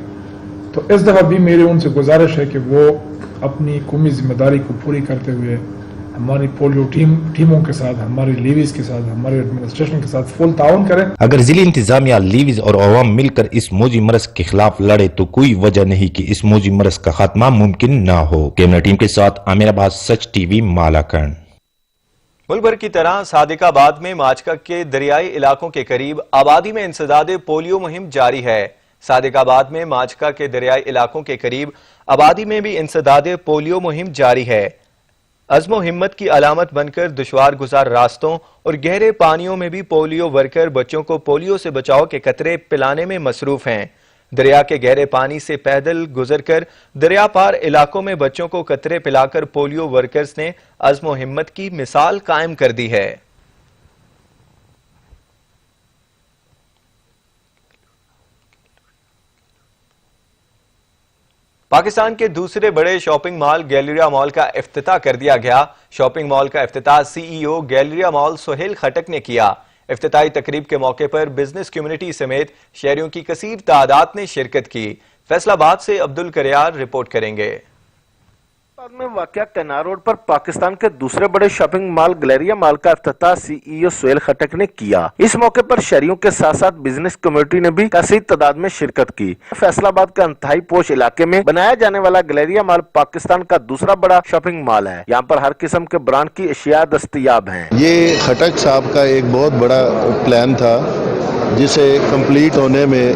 तो इस दफ़ा भी मेरी उनसे गुजारिश है कि वो अपनी कौमी जिम्मेदारी को पूरी करते हुए हमारी पोलियो टीमों के साथ, हमारी लीवीज के साथ, हमारे एडमिनिस्ट्रेशन के साथ फुल ताउन करें। अगर जिले इंतजामिया, लीवीज और अवाम मिलकर इस मौजी मरज के खिलाफ लड़े तो कोई वजह नहीं कि इस मौजी मरज का खात्मा मुमकिन ना हो। कैमरा टीम के साथ आमिर अब्बास, सच TV, मालाकंड। मुल्क भर की तरह सादिकाबाद में माचका के दरियाई इलाकों के करीब आबादी में इंसदाद पोलियो मुहिम जारी है। सादिकाबाद में माचका के दरियाई इलाकों के करीब आबादी में भी इंसदाद पोलियो मुहिम जारी है। अज़्म हिम्मत की अलामत बनकर दुश्वार गुजार रास्तों और गहरे पानियों में भी पोलियो वर्कर बच्चों को पोलियो से बचाव के कतरे पिलाने में मसरूफ हैं। दरिया के गहरे पानी से पैदल गुजरकर दरिया पार इलाकों में बच्चों को कतरे पिलाकर पोलियो वर्कर्स ने अज़्म हिम्मत की मिसाल कायम कर दी है। पाकिस्तान के दूसरे बड़े शॉपिंग मॉल गैलेरिया मॉल का इफ्तिताह कर दिया गया। शॉपिंग मॉल का इफ्तिताह CEO गैलेरिया मॉल सुहेल खटक ने किया। इफ्तिताही तकरीब के मौके पर बिजनेस कम्युनिटी समेत शहरियों की कसीर तादाद ने शिरकत की। फैसलाबाद से अब्दुल करियार रिपोर्ट करेंगे। में वाक़या कैनार रोड पर पाकिस्तान के दूसरे बड़े शॉपिंग मॉल गैलेरिया मॉल का इफ्तिताह CEO सुहेल खटक ने किया। इस मौके पर शहरियों के साथ साथ बिजनेस कम्युनिटी ने भी कसीर तादाद में शिरकत की। फैसलाबाद के इंतहाई पोश इलाके में बनाया जाने वाला गैलेरिया मॉल पाकिस्तान का दूसरा बड़ा शॉपिंग मॉल है। यहाँ पर हर किस्म के ब्रांड की अशिया दस्तयाब है। ये खटक साहब का एक बहुत बड़ा प्लान था जिसे कंप्लीट होने में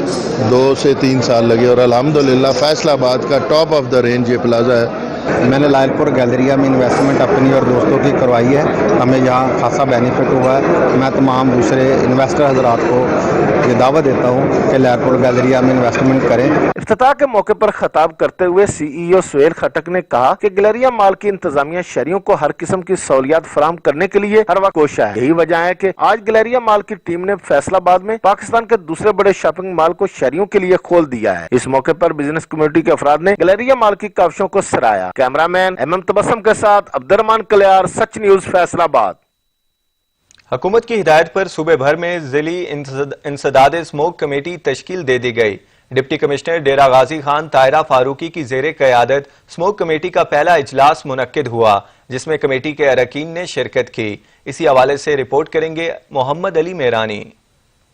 2 से 3 साल लगे और अल्हम्दुलिल्लाह फैसलाबाद का टॉप ऑफ द रेंज ये प्लाजा है। मैंने लायलपुर गैलरिया में इन्वेस्टमेंट अपनी और दोस्तों की करवाई है। हमें यहाँ खासा बेनिफिट हुआ है। मैं तमाम दूसरे इन्वेस्टर हजरात को ये दावत देता हूँ कि लायलपुर गैलरिया में इन्वेस्टमेंट करें। इफ्तिताह के मौके पर खिताब करते हुए CEO सुहेल खटक ने कहा कि गैलरिया मॉल की इंतजामिया शहरियों को हर किस्म की सहूलियात फराहम करने के लिए हर वक्त कोशिश है। यही वजह है कि आज गैलरिया मॉल की टीम ने फैसलाबाद में पाकिस्तान के दूसरे बड़े शॉपिंग मॉल को शहरियों के लिए खोल दिया है। इस मौके पर बिजनेस कम्युनिटी के अफराद ने गैलरिया मॉल की काविशों को सराहा। कैमरामैन MM तबस्सुम के साथ अब्दुर्रहमान कलियार, सच न्यूज, फैसलाबाद। हुकूमत की हिदायत पर सूबे भर में जिली इंसदाद स्मोक कमेटी तश्कील दे दी गई। डिप्टी कमिश्नर डेरा गाजी खान ताहिरा फारूकी की ज़ेरे क़यादत स्मोक कमेटी का पहला इजलास मुनक्किद हुआ, जिसमें कमेटी के अरकान ने शिरकत की। इसी हवाले से रिपोर्ट करेंगे मोहम्मद अली मेहरानी।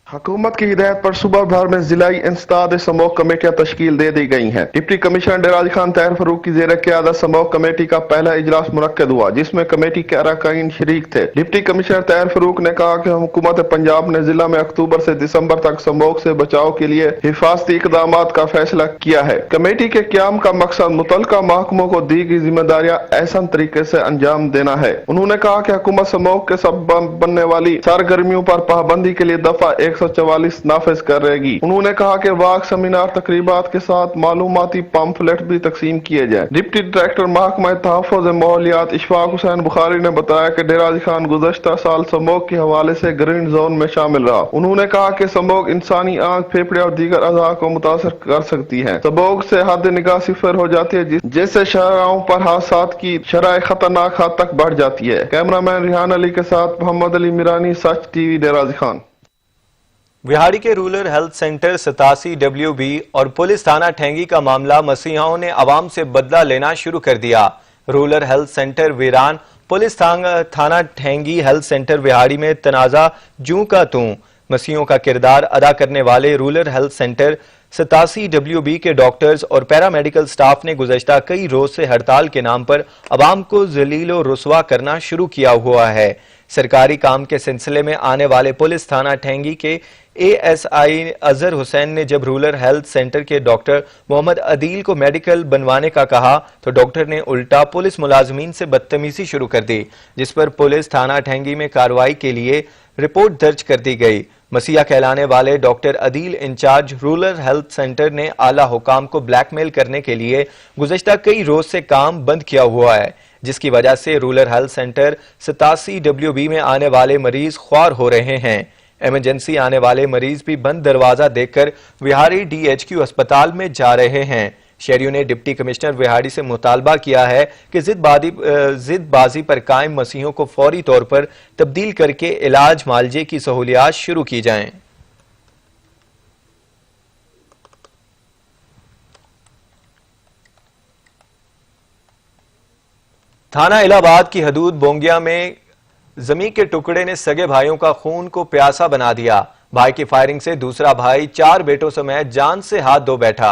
हुकूमत की हिदायत पर सूबा भर में जिलाई इंसदाद समूह कमेटियां तश्कील दे दी गई हैं। डिप्टी कमिश्नर डेराज खान ताहिर फरूक की ज़ेर क़यादत समूह कमेटी का पहला इजलास मुनक्कद हुआ, जिसमें कमेटी के अरकान शरीक थे। डिप्टी कमिश्नर ताहिर फरूक ने कहा कि हुकूमत पंजाब ने जिला में अक्टूबर से दिसंबर तक समूह से बचाव के लिए हिफाजती इकदाम का फैसला किया है। कमेटी के क़याम का मकसद मुतल्लिका महकमों को दी गई जिम्मेदारियां एहसन तरीके से अंजाम देना है। उन्होंने कहा कि हुकूमत समूह के सबब बनने वाली सरगर्मियों पर पाबंदी के लिए दफा 144 नाफिज करेगी। उन्होंने कहा कि वाक सेमिनार तकरीबात के साथ मालूमाती पम्फलेट भी तकसीम किए जाए। डिप्टी डायरेक्टर महकमा तहफ़्फ़ुज़ माहौलियात इशफाक हुसैन बुखारी ने बताया कि डेराज खान गुज़श्ता साल समूह के हवाले से ग्रीन जोन में शामिल रहा। उन्होंने कहा कि समूह इंसानी आंख, फेफड़े और दीगर अज़ा को मुतासर कर सकती है। समूह से हद निगाह सिफर हो जाती है, जिससे शहरों पर हादसात की शरह खतरनाक हद तक बढ़ जाती है। कैमरामैन रिहान अली के साथ मोहम्मद अली मिरानी, सच टीवी, डेराज खान। विहाड़ी के रूरल हेल्थ सेंटर 87 WB और पुलिस थाना ठेंगी का मामला मसीहाओं ने आवाम से बदला लेना शुरू कर दिया। रूरल हेल्थ सेंटर वीरान, पुलिस थाना ठेंगी हेल्थ सेंटर विहाड़ी में तनाजा जूं का तूं मसीहों का किरदार अदा करने वाले रूरल हेल्थ सेंटर 87 WB के डॉक्टर्स और पैरामेडिकल स्टाफ ने गुज़श्ता कई रोज से हड़ताल के नाम पर अवाम को जलील और रुसवा करना शुरू किया हुआ है। सरकारी काम के सिलसिले में आने वाले पुलिस थाना ठेंगी के ASI अजहर हुसैन ने जब रूरल हेल्थ सेंटर के डॉक्टर मोहम्मद अदील को मेडिकल बनवाने का कहा तो डॉक्टर ने उल्टा पुलिस मुलाजमीन से बदतमीजी शुरू कर दी, जिस पर पुलिस थाना ठेंगी में कार्रवाई के लिए रिपोर्ट दर्ज कर दी गई। मसीहा कहलाने वाले doctor Adeel in charge rural health centre ने आला हुकाम को ब्लैकमेल करने के लिए गुज़श्ता कई रोज से काम बंद किया हुआ है, जिसकी वजह से रूरल हेल्थ सेंटर 87 WB में आने वाले मरीज ख्वार हो रहे हैं। इमरजेंसी आने वाले मरीज भी बंद दरवाजा देखकर विहाड़ी DHQ अस्पताल में जा रहे हैं। शहरियों ने डिप्टी कमिश्नर विहाड़ी से मुतालबा किया है कि जिदबाजी पर कायम मसीहों को फौरी तौर पर तब्दील करके इलाज मालजे की सहूलियात शुरू की जाएं। थाना इलाहाबाद की हदूद बोंगिया में जमीन के टुकड़े ने सगे भाइयों का खून को प्यासा बना दिया। भाई की फायरिंग से दूसरा भाई 4 बेटों समेत जान से हाथ धो बैठा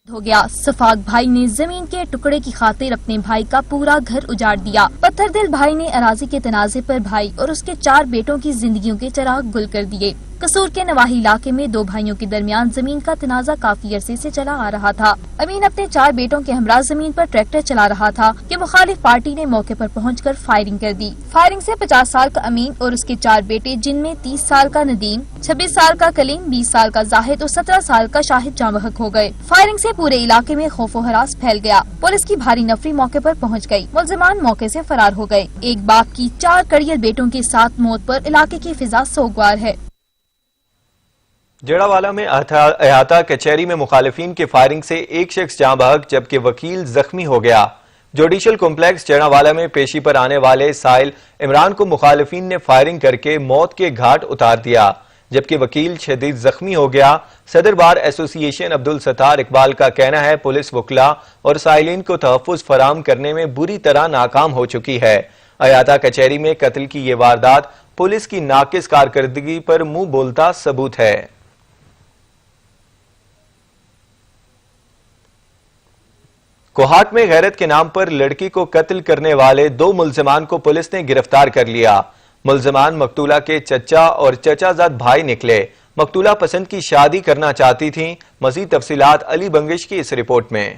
हो गया। सफाक भाई ने जमीन के टुकड़े की खातिर अपने भाई का पूरा घर उजाड़ दिया। पत्थर दिल भाई ने अराजी के तनाजे पर भाई और उसके 4 बेटों की जिंदगियों के चिराग गुल कर दिए। कसूर के नवाही इलाके में 2 भाइयों के दरमियान जमीन का तनाजा काफी अरसे से चला आ रहा था। अमीन अपने 4 बेटों के हमरा जमीन पर ट्रैक्टर चला रहा था कि मुखालिफ पार्टी ने मौके पर पहुंचकर फायरिंग कर दी। फायरिंग से 50 साल का अमीन और उसके 4 बेटे, जिनमें 30 साल का नदीम, 26 साल का कलीम, 20 साल का जाहिद और 17 साल का शाहिद जाँ बहक हो गए। फायरिंग से पूरे इलाके में खौफो हरास फैल गया। पुलिस की भारी नफरी मौके पर पहुँच गयी। मुलजिमान मौके से फरार हो गए। एक बाप की 4 कड़ियल बेटों के साथ मौत पर इलाके की फिजा सोगवार है। जड़ावाला में अहाता कचहरी में मुखालिफिन की फायरिंग से एक शख्स जाँ बहक जबकि वकील जख्मी हो गया। जुडिशल कॉम्प्लेक्स जड़ावाला में पेशी पर आने वाले साहिल इमरान को मुखालिफिन ने फायरिंग करके मौत के घाट उतार दिया, जबकि वकील शदीद जख्मी हो गया। सदर बार एसोसिएशन अब्दुल सत्तार इकबाल का कहना है पुलिस वकला और साइलिन को तहफ़्फ़ुज़ फराम करने में बुरी तरह नाकाम हो चुकी है। अहाता कचहरी में कत्ल की ये वारदात पुलिस की नाकिस कारकर्दगी पर मुंह बोलता सबूत है। कोहाट में गैरत के नाम पर लड़की को कत्ल करने वाले 2 मुलजिमान को पुलिस ने गिरफ्तार कर लिया। मुलजिमान मकतूला के चचा और चचाजाद भाई निकले। मकतूला पसंद की शादी करना चाहती थीं। मजीद तफसीलात अली बंगिश की इस रिपोर्ट में।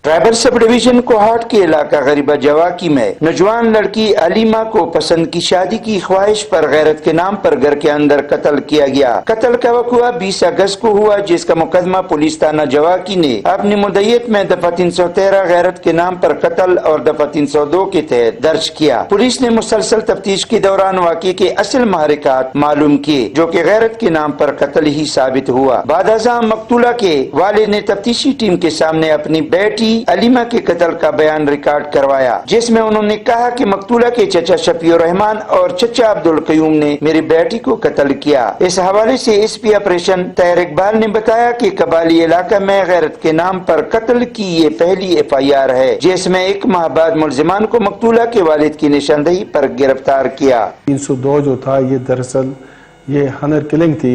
ट्राइबल सब डिवीजन कोहाट के इलाका गरीबा जवाकी में नौजवान लड़की अलीमा को पसंद की शादी की ख्वाहिश पर गैरत के नाम पर घर के अंदर कत्ल किया गया। कत्ल का वक़्वा 20 अगस्त को हुआ, जिसका मुकदमा पुलिस थाना जवाकी ने अपनी मुद्दईयत में दफा 313 गैरत के नाम पर कत्ल और दफा 302 के तहत दर्ज किया। पुलिस ने मुसलसल तफ्तीश के दौरान वाक़े के असल महरिकात मालूम किए, जो कि गैरत के नाम पर कत्ल ही साबित हुआ। बादअज़ां मकतूला के वालिद ने तफ्तीशी टीम के सामने अपनी बेटी अलीमा के कत्ल का बयान रिकॉर्ड करवाया, जिसमें उन्होंने कहा कि मकतूला के चचा शफीउर रहमान और चचा अब्दुल कयूम ने मेरी बेटी को कत्ल किया। इस हवाले से SP ऑपरेशन ताहिर इकबाल ने बताया कि कबाली इलाका में गैरत के नाम पर कत्ल की ये पहली FIR है, जिसमें 1 माह बाद मुलजिमान को मकतूला के वालिद की निशानदेही पर गिरफ्तार किया। 302 जो था ये दरअसल ये हनर किलिंग थी।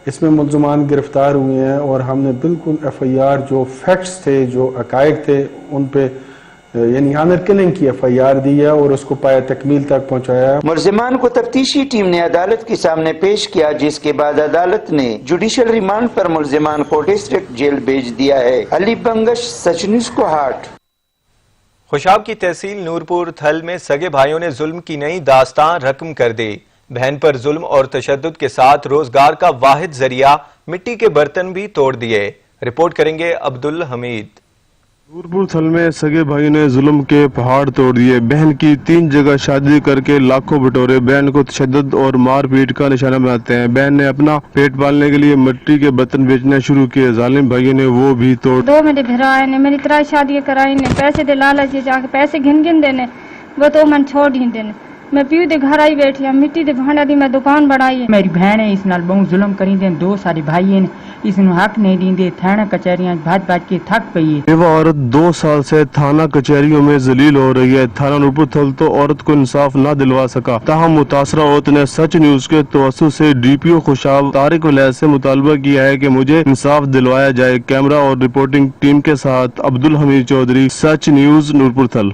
इसमें मुलजमान गिरफ्तार हुए हैं और हमने बिल्कुल FIR जो फैक्ट्स थे, जो अकायद थे, उन पे यानी हनर किलिंग की FIR दी है और उसको पाया तकमील तक पहुंचाया है। मुलजिमान को तफ्तीशी टीम ने अदालत के सामने पेश किया, जिसके बाद अदालत ने जुडिशल रिमांड पर मुलजिमान को डिस्ट्रिक्ट जेल भेज दिया है। अली बंगश, सच न्यूज कोहाट। खुशाब की तहसील नूरपुर थल में सगे भाइयों ने जुल्म की नई दास्तान रकम कर दी। बहन पर जुल्म और तशद्दुद के साथ रोजगार का वाहिद जरिया मिट्टी के बर्तन भी तोड़ दिए। रिपोर्ट करेंगे अब्दुल हमीद। नूरपुर थल में सगे भाई ने जुल्म के पहाड़ तोड़ दिए। बहन की 3 जगह शादी करके लाखों बटोरे। बहन को तशद्दुद और मारपीट का निशाना बनाते हैं। बहन ने अपना पेट पालने के लिए मिट्टी के बर्तन बेचने शुरू किए। जालिम भाइयों ने वो भी तोड़। 2 मेरे भराए ने मेरी 3 शादी कराई ने, पैसे दे लालच जाके पैसे गिन देने, वो तो मन छोड़ ही देने। मैं पीऊ दे घर आई बैठी, मिट्टी दे भांडा दी मैं दुकान बढ़ाई। मेरी बहन है, इस नाल बहुत जुल्म करी दे। 2 सारे भाई ने इसनु हक नहीं दींदे। थाना कचहरियां भाज भाज के थक पई है। वो औरत 2 साल से थाना कचहरियों में जलील हो रही है। थाना नूरपुर थल तो औरत को इंसाफ न दिलवा सका। ताहम मुतासरा औरत ने सच न्यूज के तवज्जुह से DPO खुशाब तारिक वलैद से मुतालबा किया है कि मुझे इंसाफ दिलवाया जाए। कैमरा और रिपोर्टिंग टीम के साथ अब्दुल हमीद चौधरी, सच न्यूज नूरपुर थल।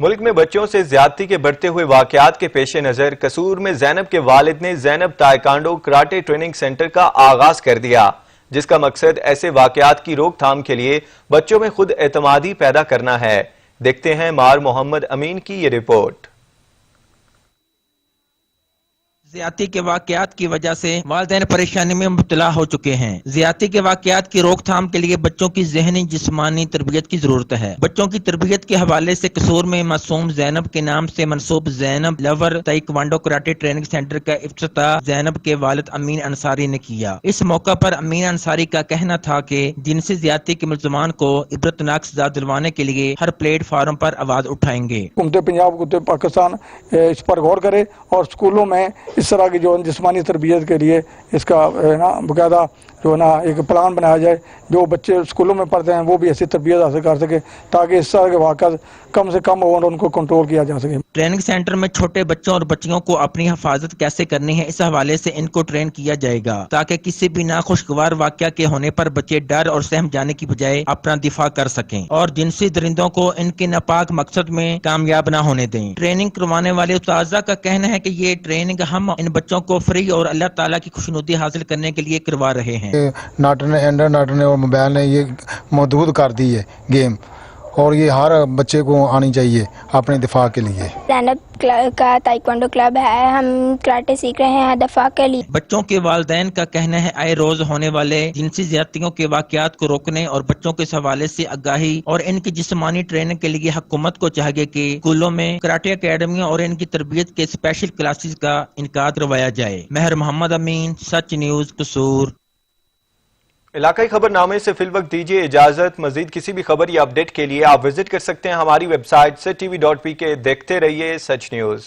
मुल्क में बच्चों से ज्यादती के बढ़ते हुए वाकयात के पेश नजर कसूर में जैनब के वालिद ने Zainab taekwondo karate training centre का आगाज कर दिया, जिसका मकसद ऐसे वाकयात की रोकथाम के लिए बच्चों में खुद एतमादी पैदा करना है। देखते हैं मार मोहम्मद अमीन की ये रिपोर्ट। ज़्यादती के वाकयात की वजह से वालिदैन परेशानी में मुब्तला हो चुके हैं। ज़्यादती के वाकयात की रोकथाम के लिए बच्चों की ज़हनी जिस्मानी तरबियत की जरूरत है। बच्चों की तरबियत के हवाले से कसूर में मासूम जैनब के नाम से मनसूब Zainab lover taekwondo karate training centre का इफ्तिताह जैनब के वालिद अमीन अंसारी ने किया। इस मौका पर अमीन अंसारी का कहना था कि जिनसी ज़्यादती के मुल्ज़मान को इबरतनाक सजा दिलवाने के लिए हर प्लेटफार्म पर आवाज उठाएंगे। हुकूमत पंजाब, हुकूमत पाकिस्तान इस पर गौर करे और स्कूलों में इस तरह की जो जिस्मानी तरबियत के लिए इसका बाकायदा जो ना एक प्लान बनाया जाए। जो बच्चे स्कूलों में पढ़ते हैं वो भी ऐसी तरबियत हासिल कर सके ताकि इस तरह के वाक़यात कम से कम हो और उनको कंट्रोल किया जा सके। ट्रेनिंग सेंटर में छोटे बच्चों और बच्चियों को अपनी हिफाजत कैसे करनी है, इस हवाले से इनको ट्रेन किया जाएगा ताकि किसी भी नाखुशगवार वाक़या के होने पर बच्चे डर और सहम जाने की बजाय अपना दिफा कर सकें और जिनसी दरिंदों को इनके नापाक मकसद में कामयाब न होने दें। ट्रेनिंग करवाने वाले उस्ताज़ा का कहना है कि ये ट्रेनिंग हम इन बच्चों को फ्री और अल्लाह ताला की खुशनुदी हासिल करने के लिए करवा रहे हैं। नाटो ने इंटरनेट ने और मोबाइल ने ये मजबूत कर दी है गेम, और ये हर बच्चे को आनी चाहिए अपने दिफा के लिए। जैनब का ताइक्वांडो क्लब है, हम कराटे सीख रहे हैं दफा के लिए। बच्चों के वालिदैन का कहना है आए रोज होने वाले जिनसी ज्यादतियों के वाकयात को रोकने और बच्चों के इस हवाले से आगाही और इनकी जिस्मानी ट्रेनिंग के लिए हुकूमत को चाहिए कि स्कूलों में कराटे अकेडमियों और इनकी तरबियत के स्पेशल क्लासेस का इनकाद करवाया जाए। महर मोहम्मद अमीन, सच न्यूज, कसूर। इलाकाई खबरनामे से फिलवक्त दीजिए इजाजत। मजीद किसी भी खबर या अपडेट के लिए आप विजिट कर सकते हैं हमारी वेबसाइट SachTV.pk। देखते रहिए सच न्यूज।